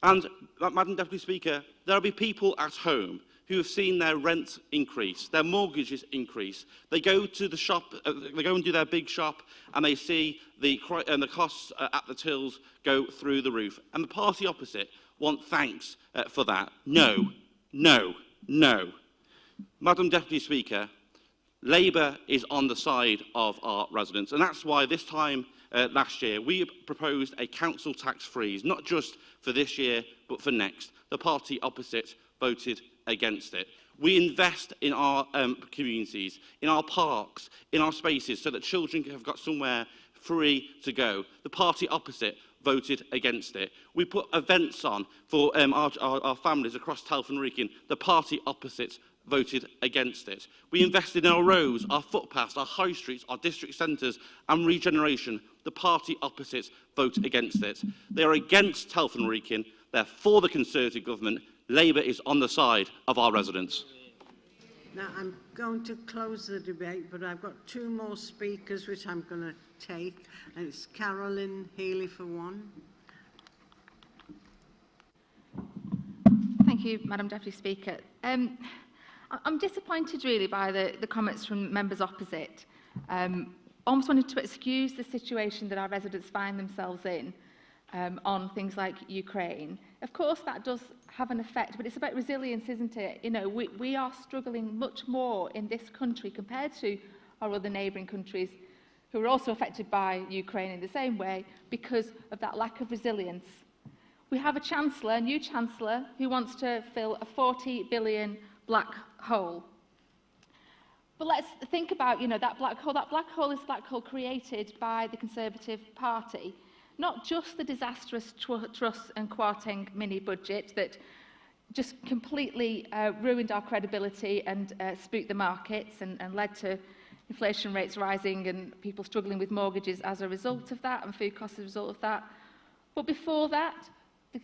And, Madam Deputy Speaker, there will be people at home who have seen their rent increase, their mortgages increase. They go to the shop, they go and do their big shop, and they see the costs at the tills go through the roof. And the party opposite want thanks for that. No, no, no. Madam Deputy Speaker, Labour is on the side of our residents, and that's why this time last year we proposed a council tax freeze, not just for this year but for next. The party opposite voted against it. We invest in our communities, in our parks, in our spaces, so that children have got somewhere free to go. The party opposite voted against it. We put events on for our families across Telford Wrekin. The party opposite voted against it. We invested in our roads, our footpaths, our high streets, our district centres and regeneration. The party opposite voted against it. They are against Telford Wrekin. They're for the Conservative government. Labour is on the side of our residents. Now, I'm going to close the debate, but I've got two more speakers which I'm going to take, and it's Carolyn Healy for one. Thank you, Madam Deputy Speaker. I'm disappointed really by the comments from members opposite. Almost wanted to excuse the situation that our residents find themselves in on things like Ukraine. Of course that does have an effect, but it's about resilience, isn't it? You know, we are struggling much more in this country compared to our other neighbouring countries who are also affected by Ukraine in the same way because of that lack of resilience. We have a Chancellor, a new Chancellor, who wants to fill a 40 billion black hole. But let's think about, you know, that black hole. That black hole is a black hole created by the Conservative Party. Not just the disastrous Truss and Kwarteng mini-budget that just completely ruined our credibility and spooked the markets and led to inflation rates rising and people struggling with mortgages as a result of that and food costs as a result of that. But before that,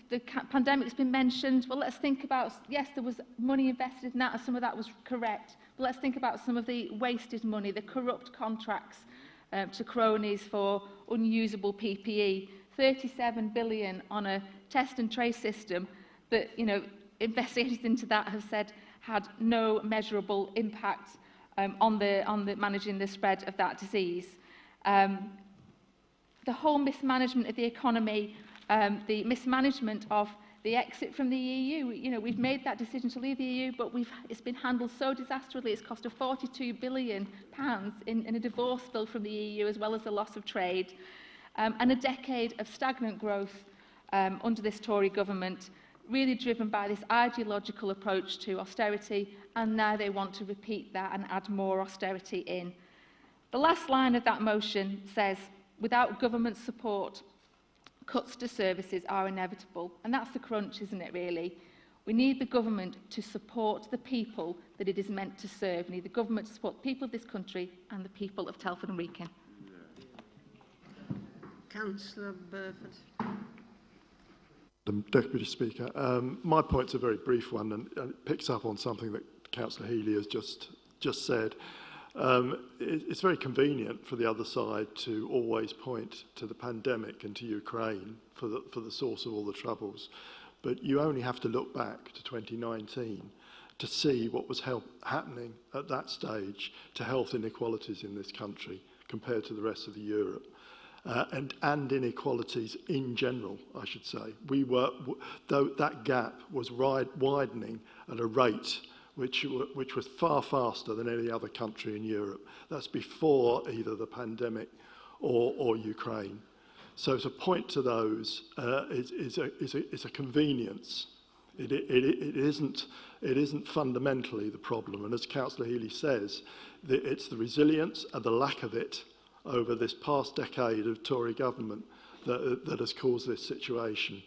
the pandemic's been mentioned. Well, let's think about, yes, there was money invested in that and some of that was correct. But let's think about some of the wasted money, the corrupt contracts to cronies for unusable PPE, 37 billion on a test and trace system that, you know, investigators into that have said had no measurable impact on the managing the spread of that disease. The whole mismanagement of the economy, the mismanagement of the exit from the EU. You know, we've made that decision to leave the EU, but it's been handled so disastrously. It's cost us £42 billion in a divorce bill from the EU, as well as the loss of trade, and a decade of stagnant growth under this Tory government, really driven by this ideological approach to austerity, and now they want to repeat that and add more austerity in. The last line of that motion says, without government support, cuts to services are inevitable. And that's the crunch, isn't it, really? We need the government to support the people that it is meant to serve. We need the government to support the people of this country and the people of Telford and Wrekin. Councillor Burford. Deputy Speaker, my point's a very brief one, and it picks up on something that Councillor Healy has just said. It's very convenient for the other side to always point to the pandemic and to Ukraine for the source of all the troubles. But you only have to look back to 2019 to see what was happening at that stage to health inequalities in this country compared to the rest of the Europe. And inequalities in general, I should say. Though that gap was widening at a rate which was far faster than any other country in Europe. That's before either the pandemic or Ukraine. So to point to those is a convenience. It isn't fundamentally the problem. And as Councillor Healy says, it's the resilience and the lack of it over this past decade of Tory government that has caused this situation.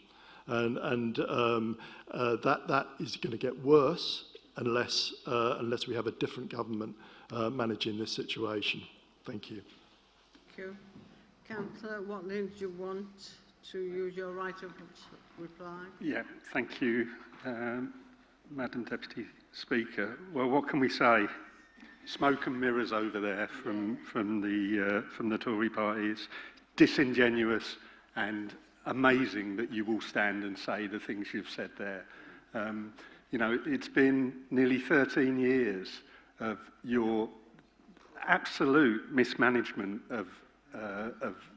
And that is going to get worse unless we have a different government managing this situation. Thank you. Thank you. Councillor Watley, do you want to use your right of reply? Yeah, thank you, Madam Deputy Speaker. Well, what can we say? Smoke and mirrors over there from the Tory party. It's disingenuous and amazing that you will stand and say the things you've said there. You know, it's been nearly 13 years of your absolute mismanagement of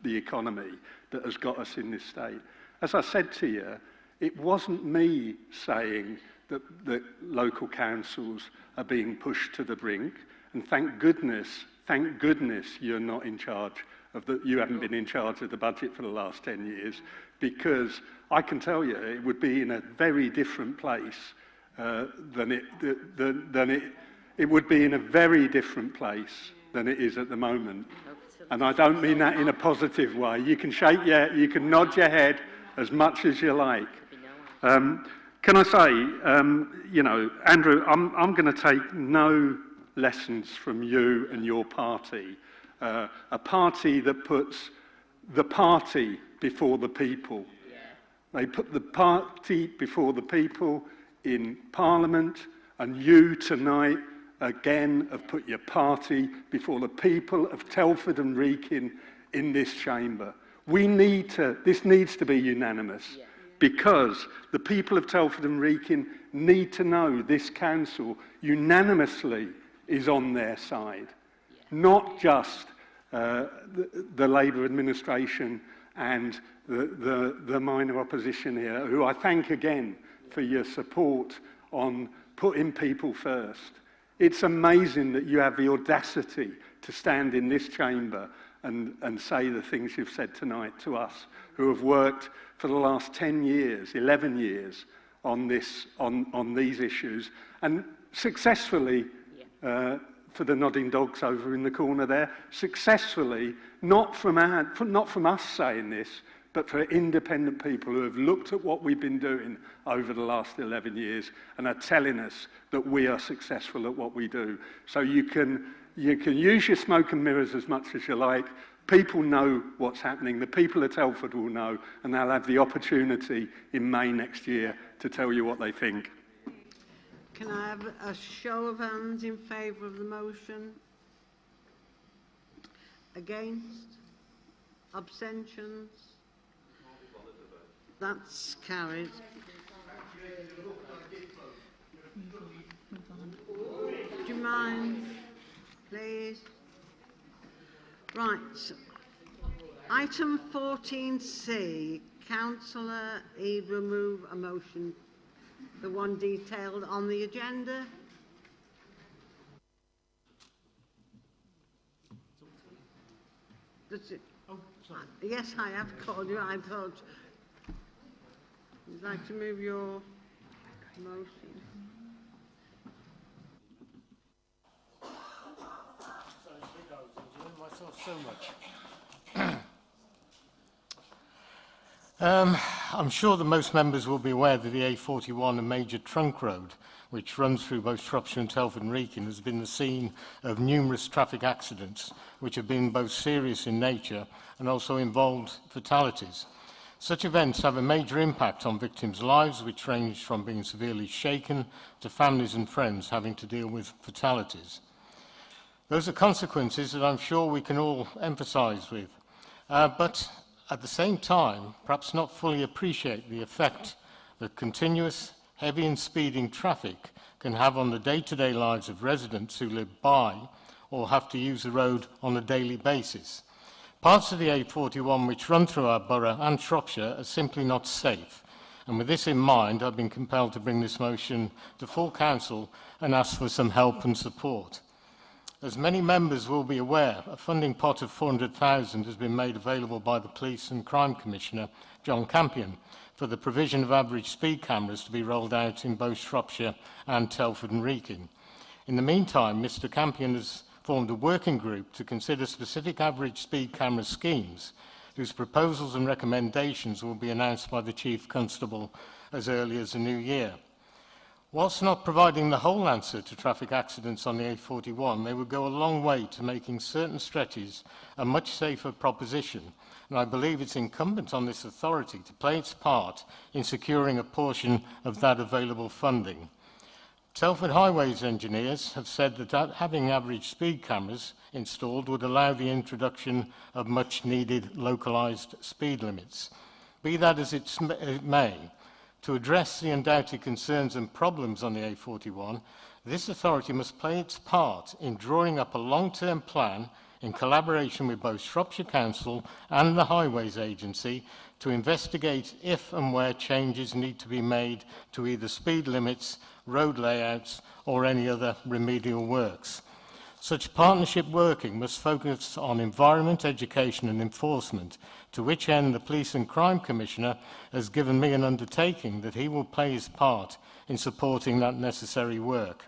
the economy that has got us in this state. As I said to you, it wasn't me saying that local councils are being pushed to the brink, and thank goodness you're not in charge of you haven't been in charge of the budget for the last 10 years, because I can tell you it would be in a very different place it would be in a very different place than it is at the moment. And I don't mean that in a positive way. You can you can nod your head as much as you like. Can I say, you know, Andrew, I'm going to take no lessons from you and your party, a party that puts the party before the people. They put the party before the people in Parliament, and you tonight again have put your party before the people of Telford and Wrekin in this chamber. This needs to be unanimous, because the people of Telford and Wrekin need to know this council unanimously is on their side, not just the Labour administration and the minor opposition here, who I thank again for your support on putting people first. It's amazing that you have the audacity to stand in this chamber and say the things you've said tonight to us, who have worked for the last 10 years, 11 years on these issues, and successfully, for the nodding dogs over in the corner there, successfully, not from us saying this, but for independent people who have looked at what we've been doing over the last 11 years and are telling us that we are successful at what we do. So you can use your smoke and mirrors as much as you like. People know what's happening. The people of Telford will know, and they'll have the opportunity in May next year to tell you what they think. Can I have a show of hands in favour of the motion? Against? Abstentions? That's carried. Do you mind, please? Right. Item 14C, Councillor A remove a motion, the one detailed on the agenda. Does it? Oh, sorry. Yes, I have called you. I thought you'd like to move your motion. So much. I'm sure that most members will be aware that the A41, a major trunk road which runs through both Shropshire and Telford and Wrekin, has been the scene of numerous traffic accidents which have been both serious in nature and also involved fatalities. Such events have a major impact on victims' lives, which range from being severely shaken to families and friends having to deal with fatalities. Those are consequences that I'm sure we can all empathise with, but at the same time, perhaps not fully appreciate the effect that continuous, heavy and speeding traffic can have on the day-to-day lives of residents who live by or have to use the road on a daily basis. Parts of the A41 which run through our borough and Shropshire are simply not safe, and with this in mind, I've been compelled to bring this motion to full council and ask for some help and support. As many members will be aware, a funding pot of £400,000 has been made available by the Police and Crime Commissioner, John Campion, for the provision of average speed cameras to be rolled out in both Shropshire and Telford and Wrekin. In the meantime, Mr Campion has formed a working group to consider specific average speed camera schemes, whose proposals and recommendations will be announced by the Chief Constable as early as the new year. Whilst not providing the whole answer to traffic accidents on the A41, they would go a long way to making certain stretches a much safer proposition, and I believe it's incumbent on this authority to play its part in securing a portion of that available funding. Telford Highways engineers have said that having average speed cameras installed would allow the introduction of much needed localised speed limits. Be that as it may, To address the undoubted concerns and problems on the A41, this authority must play its part in drawing up a long-term plan in collaboration with both Shropshire Council and the Highways Agency to investigate if and where changes need to be made to either speed limits, road layouts or any other remedial works. Such partnership working must focus on environment, education and enforcement, to which end the Police and Crime Commissioner has given me an undertaking that he will play his part in supporting that necessary work.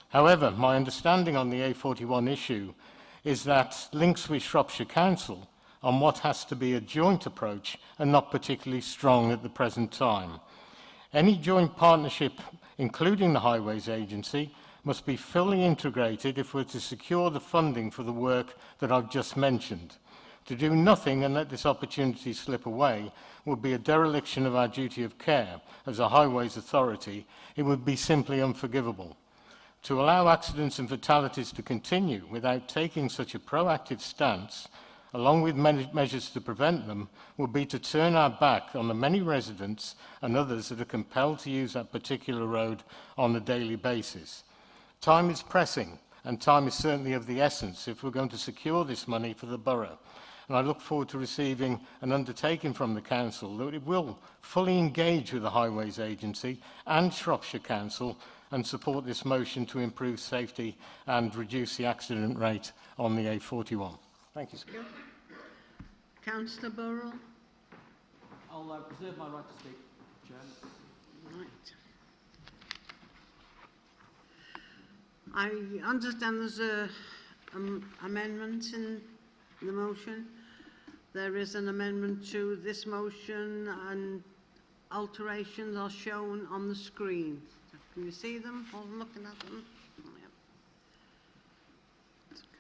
However, my understanding on the A41 issue is that links with Shropshire Council on what has to be a joint approach are not particularly strong at the present time. Any joint partnership, including the Highways Agency, must be fully integrated if we're to secure the funding for the work that I've just mentioned. To do nothing and let this opportunity slip away would be a dereliction of our duty of care as a Highways Authority. It would be simply unforgivable. To allow accidents and fatalities to continue without taking such a proactive stance, along with measures to prevent them, would be to turn our back on the many residents and others that are compelled to use that particular road on a daily basis. Time is pressing, and time is certainly of the essence if we're going to secure this money for the borough. And I look forward to receiving an undertaking from the Council that it will fully engage with the Highways Agency and Shropshire Council and support this motion to improve safety and reduce the accident rate on the A41. Thank you, sir. Councillor Burrell. I'll preserve my right to speak, Chairman. Right. I understand there's a amendment in the motion. There is an amendment to this motion and alterations are shown on the screen. Can you see them while I'm looking at them? Yeah.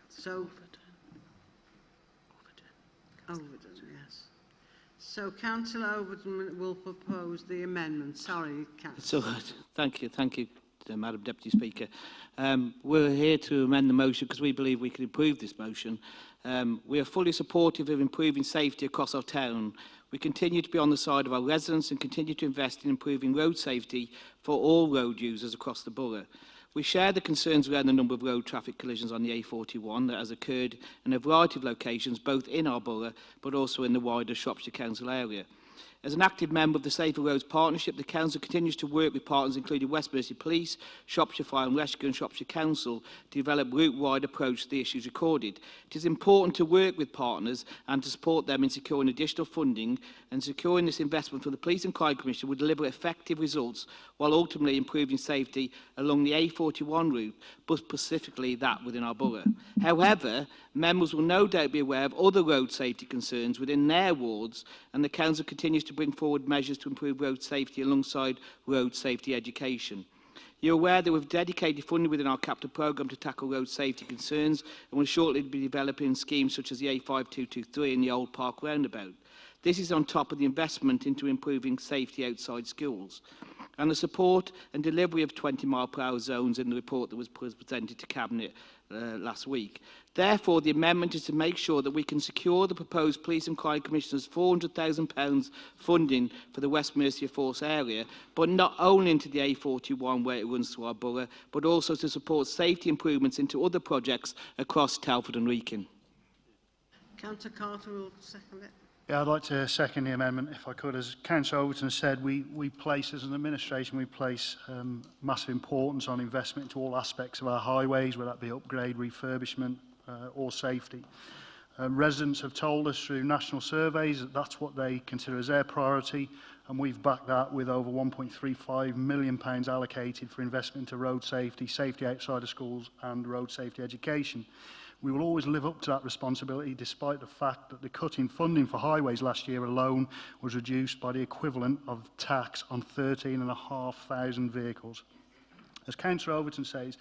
So, Overton, yes. So Councillor Overton will propose the amendment. Sorry, Councillor. So, thank you, Madam Deputy Speaker. We're here to amend the motion because we believe we can improve this motion. We are fully supportive of improving safety across our town. We continue to be on the side of our residents and continue to invest in improving road safety for all road users across the borough. We share the concerns around the number of road traffic collisions on the A41 that has occurred in a variety of locations, both in our borough but also in the wider Shropshire Council area. As an active member of the Safer Roads Partnership, the Council continues to work with partners including West Mercia Police, Shropshire Fire and Rescue and Shropshire Council to develop a route-wide approach to the issues recorded. It is important to work with partners and to support them in securing additional funding, and securing this investment for the Police and Crime Commission would deliver effective results while ultimately improving safety along the A41 route, but specifically that within our borough. However, members will no doubt be aware of other road safety concerns within their wards, and the Council continues to bring forward measures to improve road safety alongside road safety education. You're aware that we've dedicated funding within our capital programme to tackle road safety concerns, and will shortly be developing schemes such as the A5223 and the Old Park Roundabout. This is on top of the investment into improving safety outside schools, and the support and delivery of 20-mile-per-hour zones in the report that was presented to Cabinet last week. Therefore, the amendment is to make sure that we can secure the proposed Police and Crime Commissioner's £400,000 funding for the West Mercia Force area, but not only into the A41 where it runs through our borough, but also to support safety improvements into other projects across Telford and Wrekin. Councillor Carter will second it. Yeah, I'd like to second the amendment, if I could. As Councillor Overton said, we place, as an administration, we place massive importance on investment into all aspects of our highways, whether that be upgrade, refurbishment, or safety. Residents have told us through national surveys that that's what they consider as their priority, and we've backed that with over £1.35 million allocated for investment into road safety, safety outside of schools and road safety education. We will always live up to that responsibility, despite the fact that the cut in funding for highways last year alone was reduced by the equivalent of tax on 13,500 vehicles. As Councillor Overton says,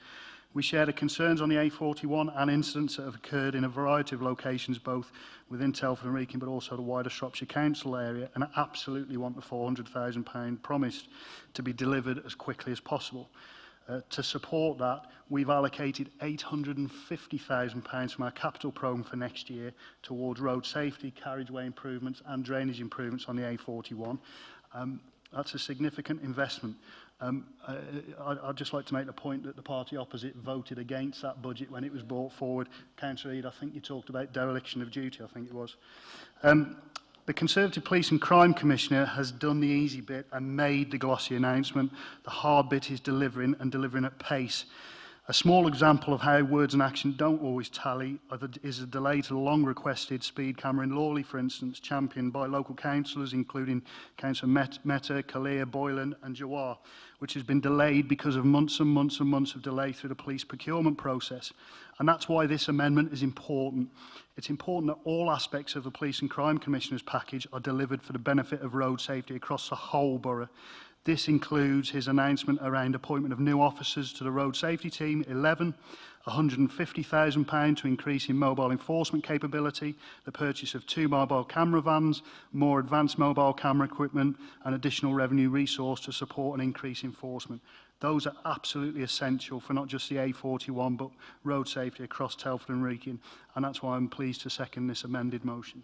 we share the concerns on the A41 and incidents that have occurred in a variety of locations, both within Telford and Wrekin, but also the wider Shropshire Council area, and I absolutely want the £400,000 promised to be delivered as quickly as possible. To support that, we've allocated £850,000 from our capital programme for next year towards road safety, carriageway improvements and drainage improvements on the A41. That's a significant investment. I'd just like to make the point that the party opposite voted against that budget when it was brought forward. Councillor Eade, I think you talked about dereliction of duty, I think it was. The Conservative Police and Crime Commissioner has done the easy bit and made the glossy announcement. The hard bit is delivering, and delivering at pace. A small example of how words and action don't always tally is a delay to the long-requested speed camera in Lawley, for instance, championed by local councillors, including Councillor Meta, Kalia, Boylan and Jawar, which has been delayed because of months and months and months of delay through the police procurement process. And that's why this amendment is important. It's important that all aspects of the Police and Crime Commissioner's package are delivered for the benefit of road safety across the whole borough. This includes his announcement around appointment of new officers to the road safety team, 11, £150,000 to increase in mobile enforcement capability, the purchase of 2 mobile camera vans, more advanced mobile camera equipment and additional revenue resource to support and increase enforcement. Those are absolutely essential for not just the A41 but road safety across Telford and Wrekin, and that's why I'm pleased to second this amended motion.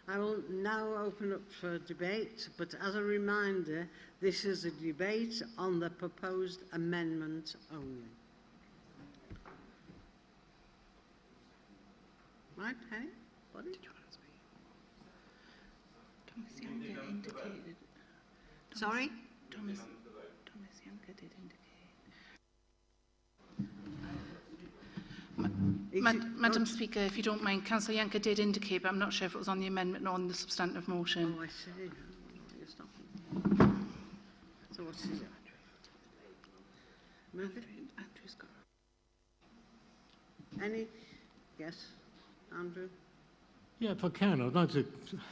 I will now open up for debate, but as a reminder, this is a debate on the proposed amendment only. Right, Henny? Body? Did you want to speak? Thomas Younger indicated. Sorry? Thomas Younger did indicate. Madam Speaker, if you don't mind, Councillor Yanker did indicate, but I'm not sure if it was on the amendment or on the substantive motion. Oh, I see. So what's his? Move it. Andrew's got. Any? Yes, Andrew. Yeah, if I can, I'd like to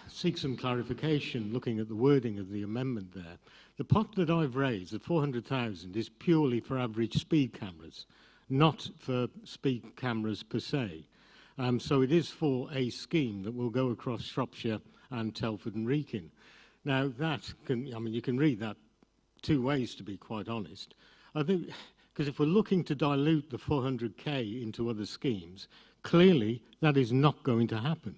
seek some clarification looking at the wording of the amendment there. The pot that I've raised, the 400,000, is purely for average speed cameras, not for speed cameras per se. So it is for a scheme that will go across Shropshire and Telford and Wrekin. Now that can, I mean, you can read that two ways, to be quite honest. I think, because if we're looking to dilute the 400k into other schemes, clearly that is not going to happen.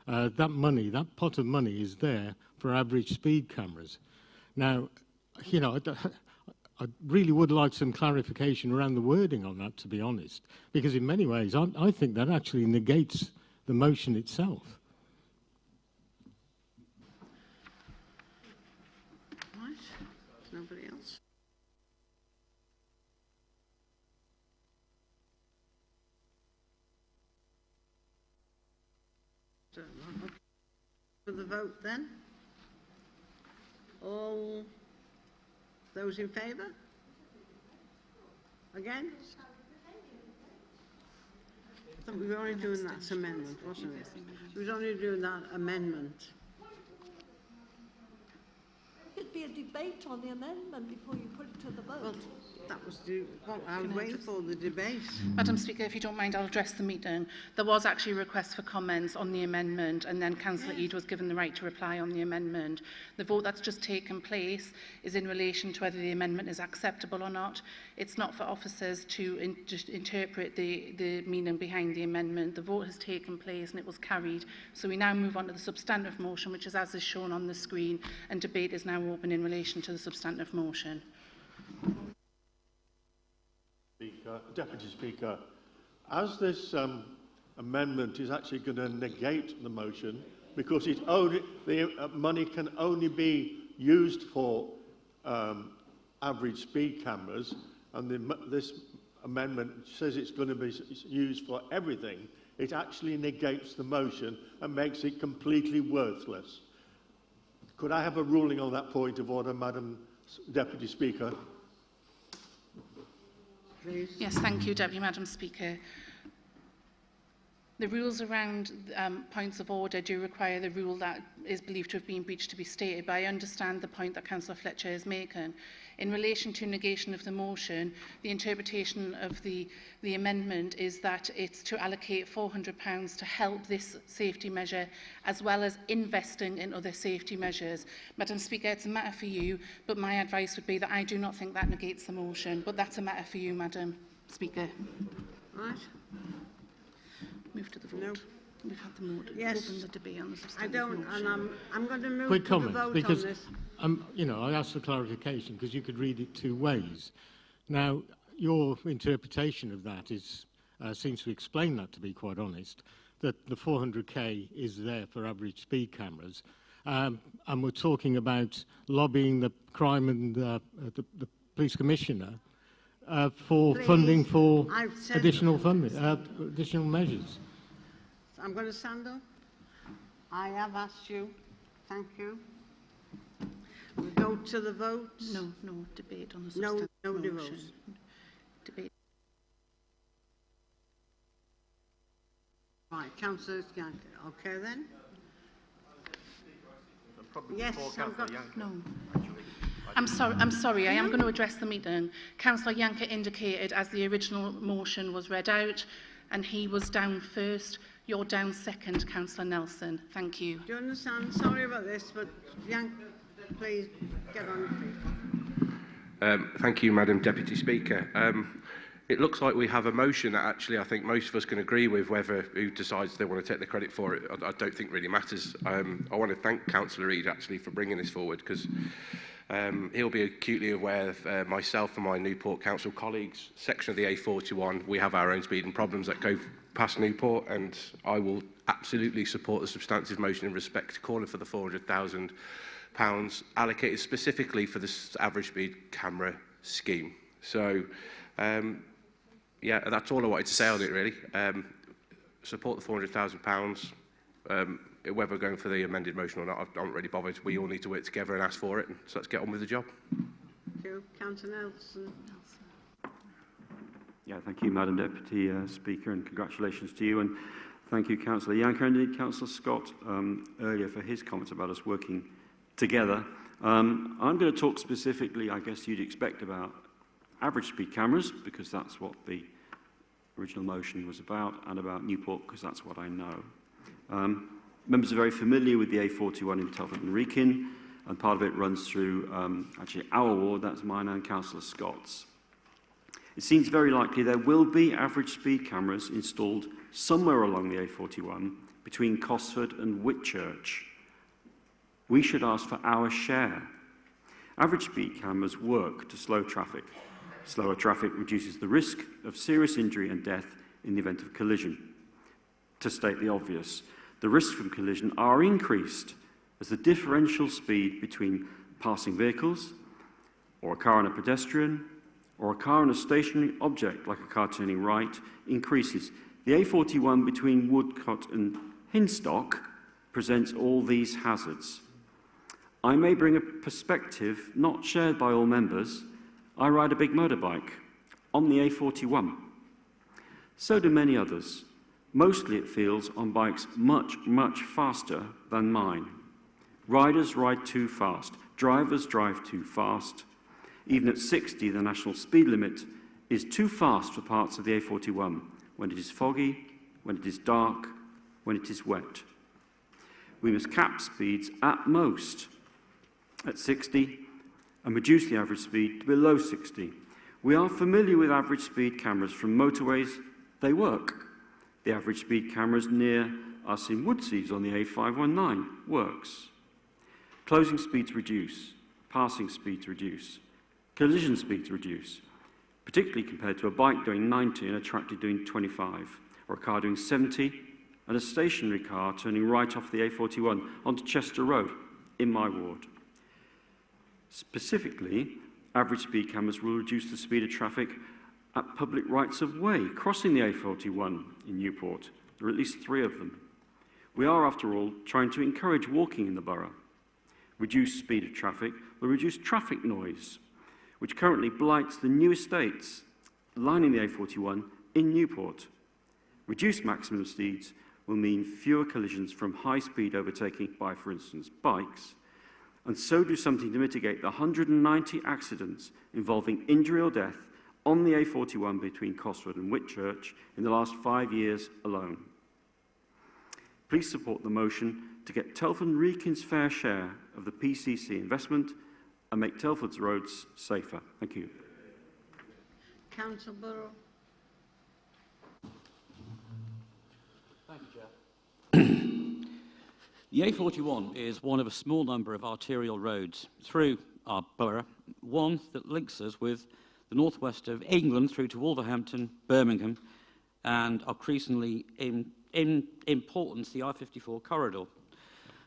That money, that pot of money is there for average speed cameras. Now, you know, I really would like some clarification around the wording on that, to be honest, because in many ways I think that actually negates the motion itself. Right, nobody else? For the vote then? All those in favour? Against? I thought we were only doing that amendment, wasn't it? We were only doing that amendment. It'd be a debate on the amendment before you put it to the vote. Well, that was what I was waiting for, the debate. Madam Speaker, if you don't mind, I'll address the meeting. There was actually a request for comments on the amendment, and then Councillor Eade was given the right to reply on the amendment. The vote that's just taken place is in relation to whether the amendment is acceptable or not. It's not for officers to just interpret the meaning behind the amendment. The vote has taken place and it was carried. So we now move on to the substantive motion, which is as is shown on the screen, and debate is now open in relation to the substantive motion. Deputy Speaker, as this amendment is actually going to negate the motion because the money can only be used for average speed cameras, and this amendment says it's going to be used for everything, it actually negates the motion and makes it completely worthless. Could I have a ruling on that point of order, Madam Deputy Speaker? Please. Yes, thank you, Madam Speaker. The rules around points of order do require the rule that is believed to have been breached to be stated, but I understand the point that Councillor Fletcher is making. In relation to negation of the motion, the interpretation of the amendment is that it's to allocate £400 to help this safety measure, as well as investing in other safety measures. Madam Speaker, it's a matter for you, but my advice would be that I do not think that negates the motion, but that's a matter for you, Madam Speaker. Right. Move to the vote. No. We've had the mood. Yes. Open the debate on the I substantive don't, motion. and I'm going to move Quick to comment, the vote because on this. you know, I asked for clarification because you could read it two ways. Now, your interpretation of that is seems to explain that, to be quite honest, that the 400k is there for average speed cameras, and we're talking about lobbying the crime and the police commissioner for Please, funding for I've said- additional funding, additional measures. I'm going to stand up. I have asked you. Thank you. We go to the vote. No debate on the No, substantive no motion. devotes. Debate. Right, Councillor Yankee. Okay then. Yes, I've got. No. I'm sorry, I am going to address the meeting. Councillor Yanker indicated as the original motion was read out and he was down first. You're down second, Councillor Nelson. Thank you. Do you understand? Sorry about this, but Yanker, please get on your feet. Thank you, Madam Deputy Speaker. It looks like we have a motion that actually I think most of us can agree with. Whether who decides they want to take the credit for it, I don't think really matters. I want to thank Councillor Reid actually for bringing this forward, because he'll be acutely aware of myself and my Newport Council colleagues, section of the A41, we have our own speeding problems that go past Newport, and I will absolutely support the substantive motion in respect to calling for the £400,000 allocated specifically for this average speed camera scheme. So, yeah, that's all I wanted to say on it, really. Support the £400,000. Whether we're going for the amended motion or not, I'm not really bothered. We all need to work together and ask for it, and so let's get on with the job. Thank you. Councillor Nelson. Yeah, thank you, Madam Deputy Speaker, and congratulations to you. And thank you, Councillor Yanker, and indeed Councillor Scott earlier for his comments about us working together. I'm going to talk specifically, I guess you'd expect, about average speed cameras, because that's what the original motion was about, and about Newport, because that's what I know. Members are very familiar with the A41 in Telford and Wrekin, and part of it runs through actually our ward, that's mine and Councillor Scott's. It seems very likely there will be average speed cameras installed somewhere along the A41 between Cosford and Whitchurch. We should ask for our share. Average speed cameras work to slow traffic. Slower traffic reduces the risk of serious injury and death in the event of collision. To state the obvious, the risks from collision are increased as the differential speed between passing vehicles, or a car and a pedestrian, or a car and a stationary object like a car turning right increases. The A41 between Woodcote and Hinstock presents all these hazards. I may bring a perspective not shared by all members. I ride a big motorbike on the A41. So do many others. Mostly it feels on bikes much, much faster than mine. Riders ride too fast. Drivers drive too fast. Even at 60, the national speed limit is too fast for parts of the A41 when it is foggy, when it is dark, when it is wet. We must cap speeds at most at 60 and reduce the average speed to below 60. We are familiar with average speed cameras from motorways. They work. The average speed cameras near us in Woodseas on the A519 works. Closing speeds reduce, passing speeds reduce, collision speeds reduce, particularly compared to a bike doing 90 and a tractor doing 25, or a car doing 70 and a stationary car turning right off the A41 onto Chester Road in my ward. Specifically, average speed cameras will reduce the speed of traffic at public rights of way crossing the A41 in Newport. There are at least 3 of them. We are, after all, trying to encourage walking in the borough. Reduced speed of traffic will reduce traffic noise, which currently blights the new estates lining the A41 in Newport. Reduced maximum speeds will mean fewer collisions from high-speed overtaking by, for instance, bikes, and so do something to mitigate the 190 accidents involving injury or death on the A41 between Cosford and Whitchurch in the last 5 years alone. Please support the motion to get Telford and Wrekin's fair share of the PCC investment and make Telford's roads safer. Thank you. Councillor Burrow. Thank you, Chair. The A41 is one of a small number of arterial roads through our borough, one that links us with the northwest of England through to Wolverhampton, Birmingham, and increasingly in importance, the I-54 corridor.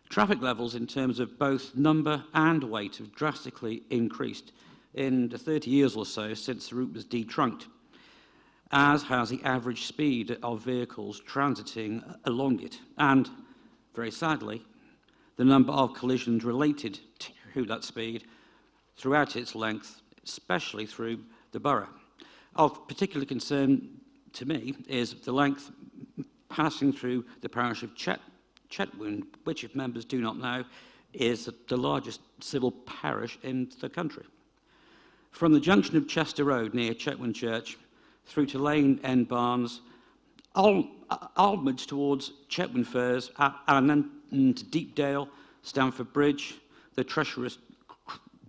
Traffic levels in terms of both number and weight have drastically increased in the 30 years or so since the route was detrunked, as has the average speed of vehicles transiting along it, and, very sadly, the number of collisions related to that speed throughout its length, especially through the borough. Of particular concern to me is the length passing through the parish of Chetwynd, which, if members do not know, is the largest civil parish in the country. From the junction of Chester Road near Chetwynd Church through to Lane End Barnes, onwards towards Chetwynd Firs, and then to Deepdale, Stamford Bridge, the Treasury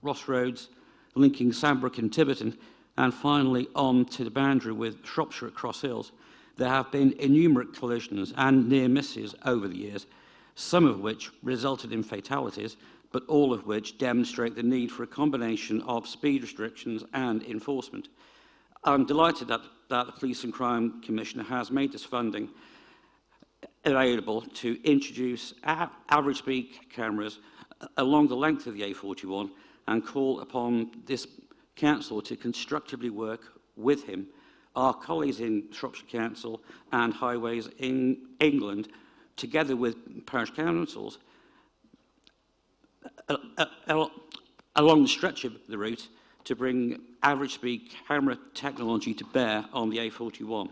Crossroads, linking Sandbrook and Tiverton, and finally on to the boundary with Shropshire at Cross Hills. There have been innumerable collisions and near misses over the years, some of which resulted in fatalities, but all of which demonstrate the need for a combination of speed restrictions and enforcement. I'm delighted that the Police and Crime Commissioner has made this funding available to introduce average speed cameras along the length of the A41 and call upon this council to constructively work with him, our colleagues in Shropshire Council and Highways in England, together with parish councils, along the stretch of the route, to bring average speed camera technology to bear on the A41.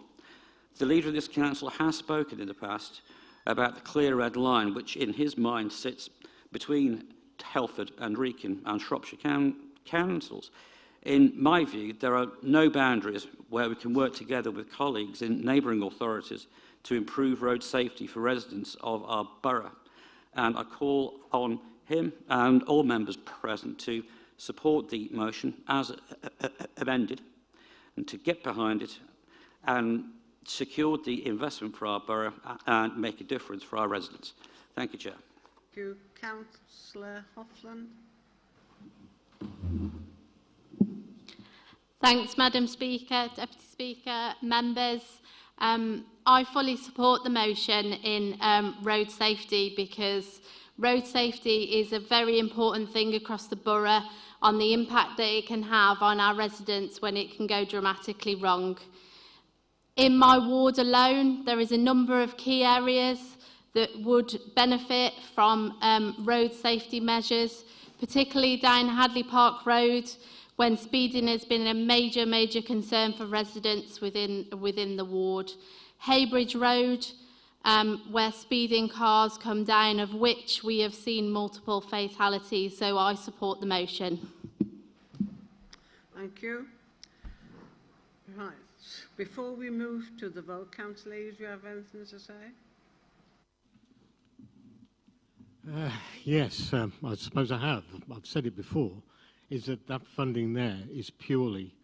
The leader of this council has spoken in the past about the clear red line, which in his mind sits between Telford and Wrekin and Shropshire councils. In my view, there are no boundaries where we can work together with colleagues in neighbouring authorities to improve road safety for residents of our borough. And I call on him and all members present to support the motion as amended and to get behind it and secure the investment for our borough and make a difference for our residents. Thank you, Chair. Thank you. Councillor Hoffland. Thanks, Madam Speaker, Deputy Speaker, members. I fully support the motion in road safety because road safety is a very important thing across the borough on the impact that it can have on our residents when it can go dramatically wrong. In my ward alone, there is a number of key areas that would benefit from road safety measures, particularly down Hadley Park Road, when speeding has been a major concern for residents within the ward. Haybridge Road, where speeding cars come down, of which we have seen multiple fatalities, so I support the motion. Thank you. Right. Before we move to the vote, Councillor A, do you have anything to say? Yes, I suppose I have. I've said it before, is that funding there is purely,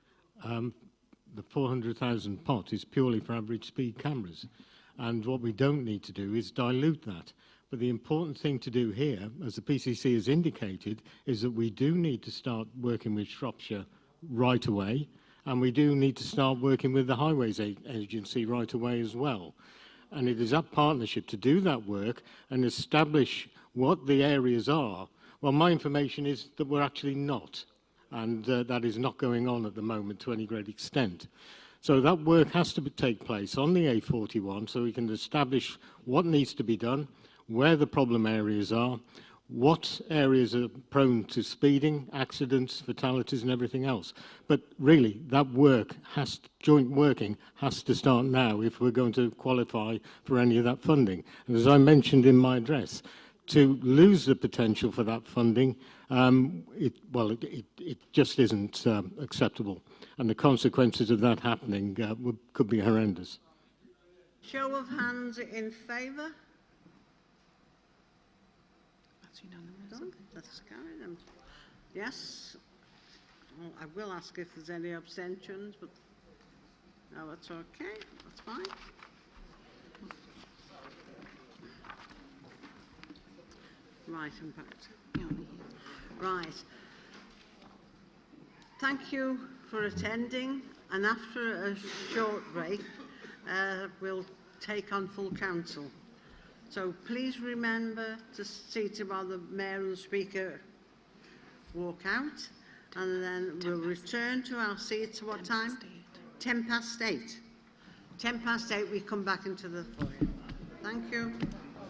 the 400,000 pot is purely for average speed cameras. And what we don't need to do is dilute that. But the important thing to do here, as the PCC has indicated, is that we do need to start working with Shropshire right away, and we do need to start working with the Highways Agency right away as well. And it is that partnership to do that work and establish what the areas are. Well, my information is that we're actually not, and that is not going on at the moment to any great extent. So that work has to take place on the A41 so we can establish what needs to be done, where the problem areas are, what areas are prone to speeding, accidents, fatalities and everything else. But really, that work joint working has to start now if we're going to qualify for any of that funding. And as I mentioned in my address, to lose the potential for that funding, it just isn't acceptable. And the consequences of that happening could be horrendous. Show of hands in favour. That's unanimous. Let's carry them. Yes. Well, I will ask if there's any abstentions, but no, that's okay. That's fine. Right, impact. Right. Thank you for attending, and after a short break, we'll take on full council. So please remember to see to while the Mayor and the Speaker walk out, and then we'll return to our seats. What time? 10 past 8. 10 past 8, we come back into the foyer. Thank you.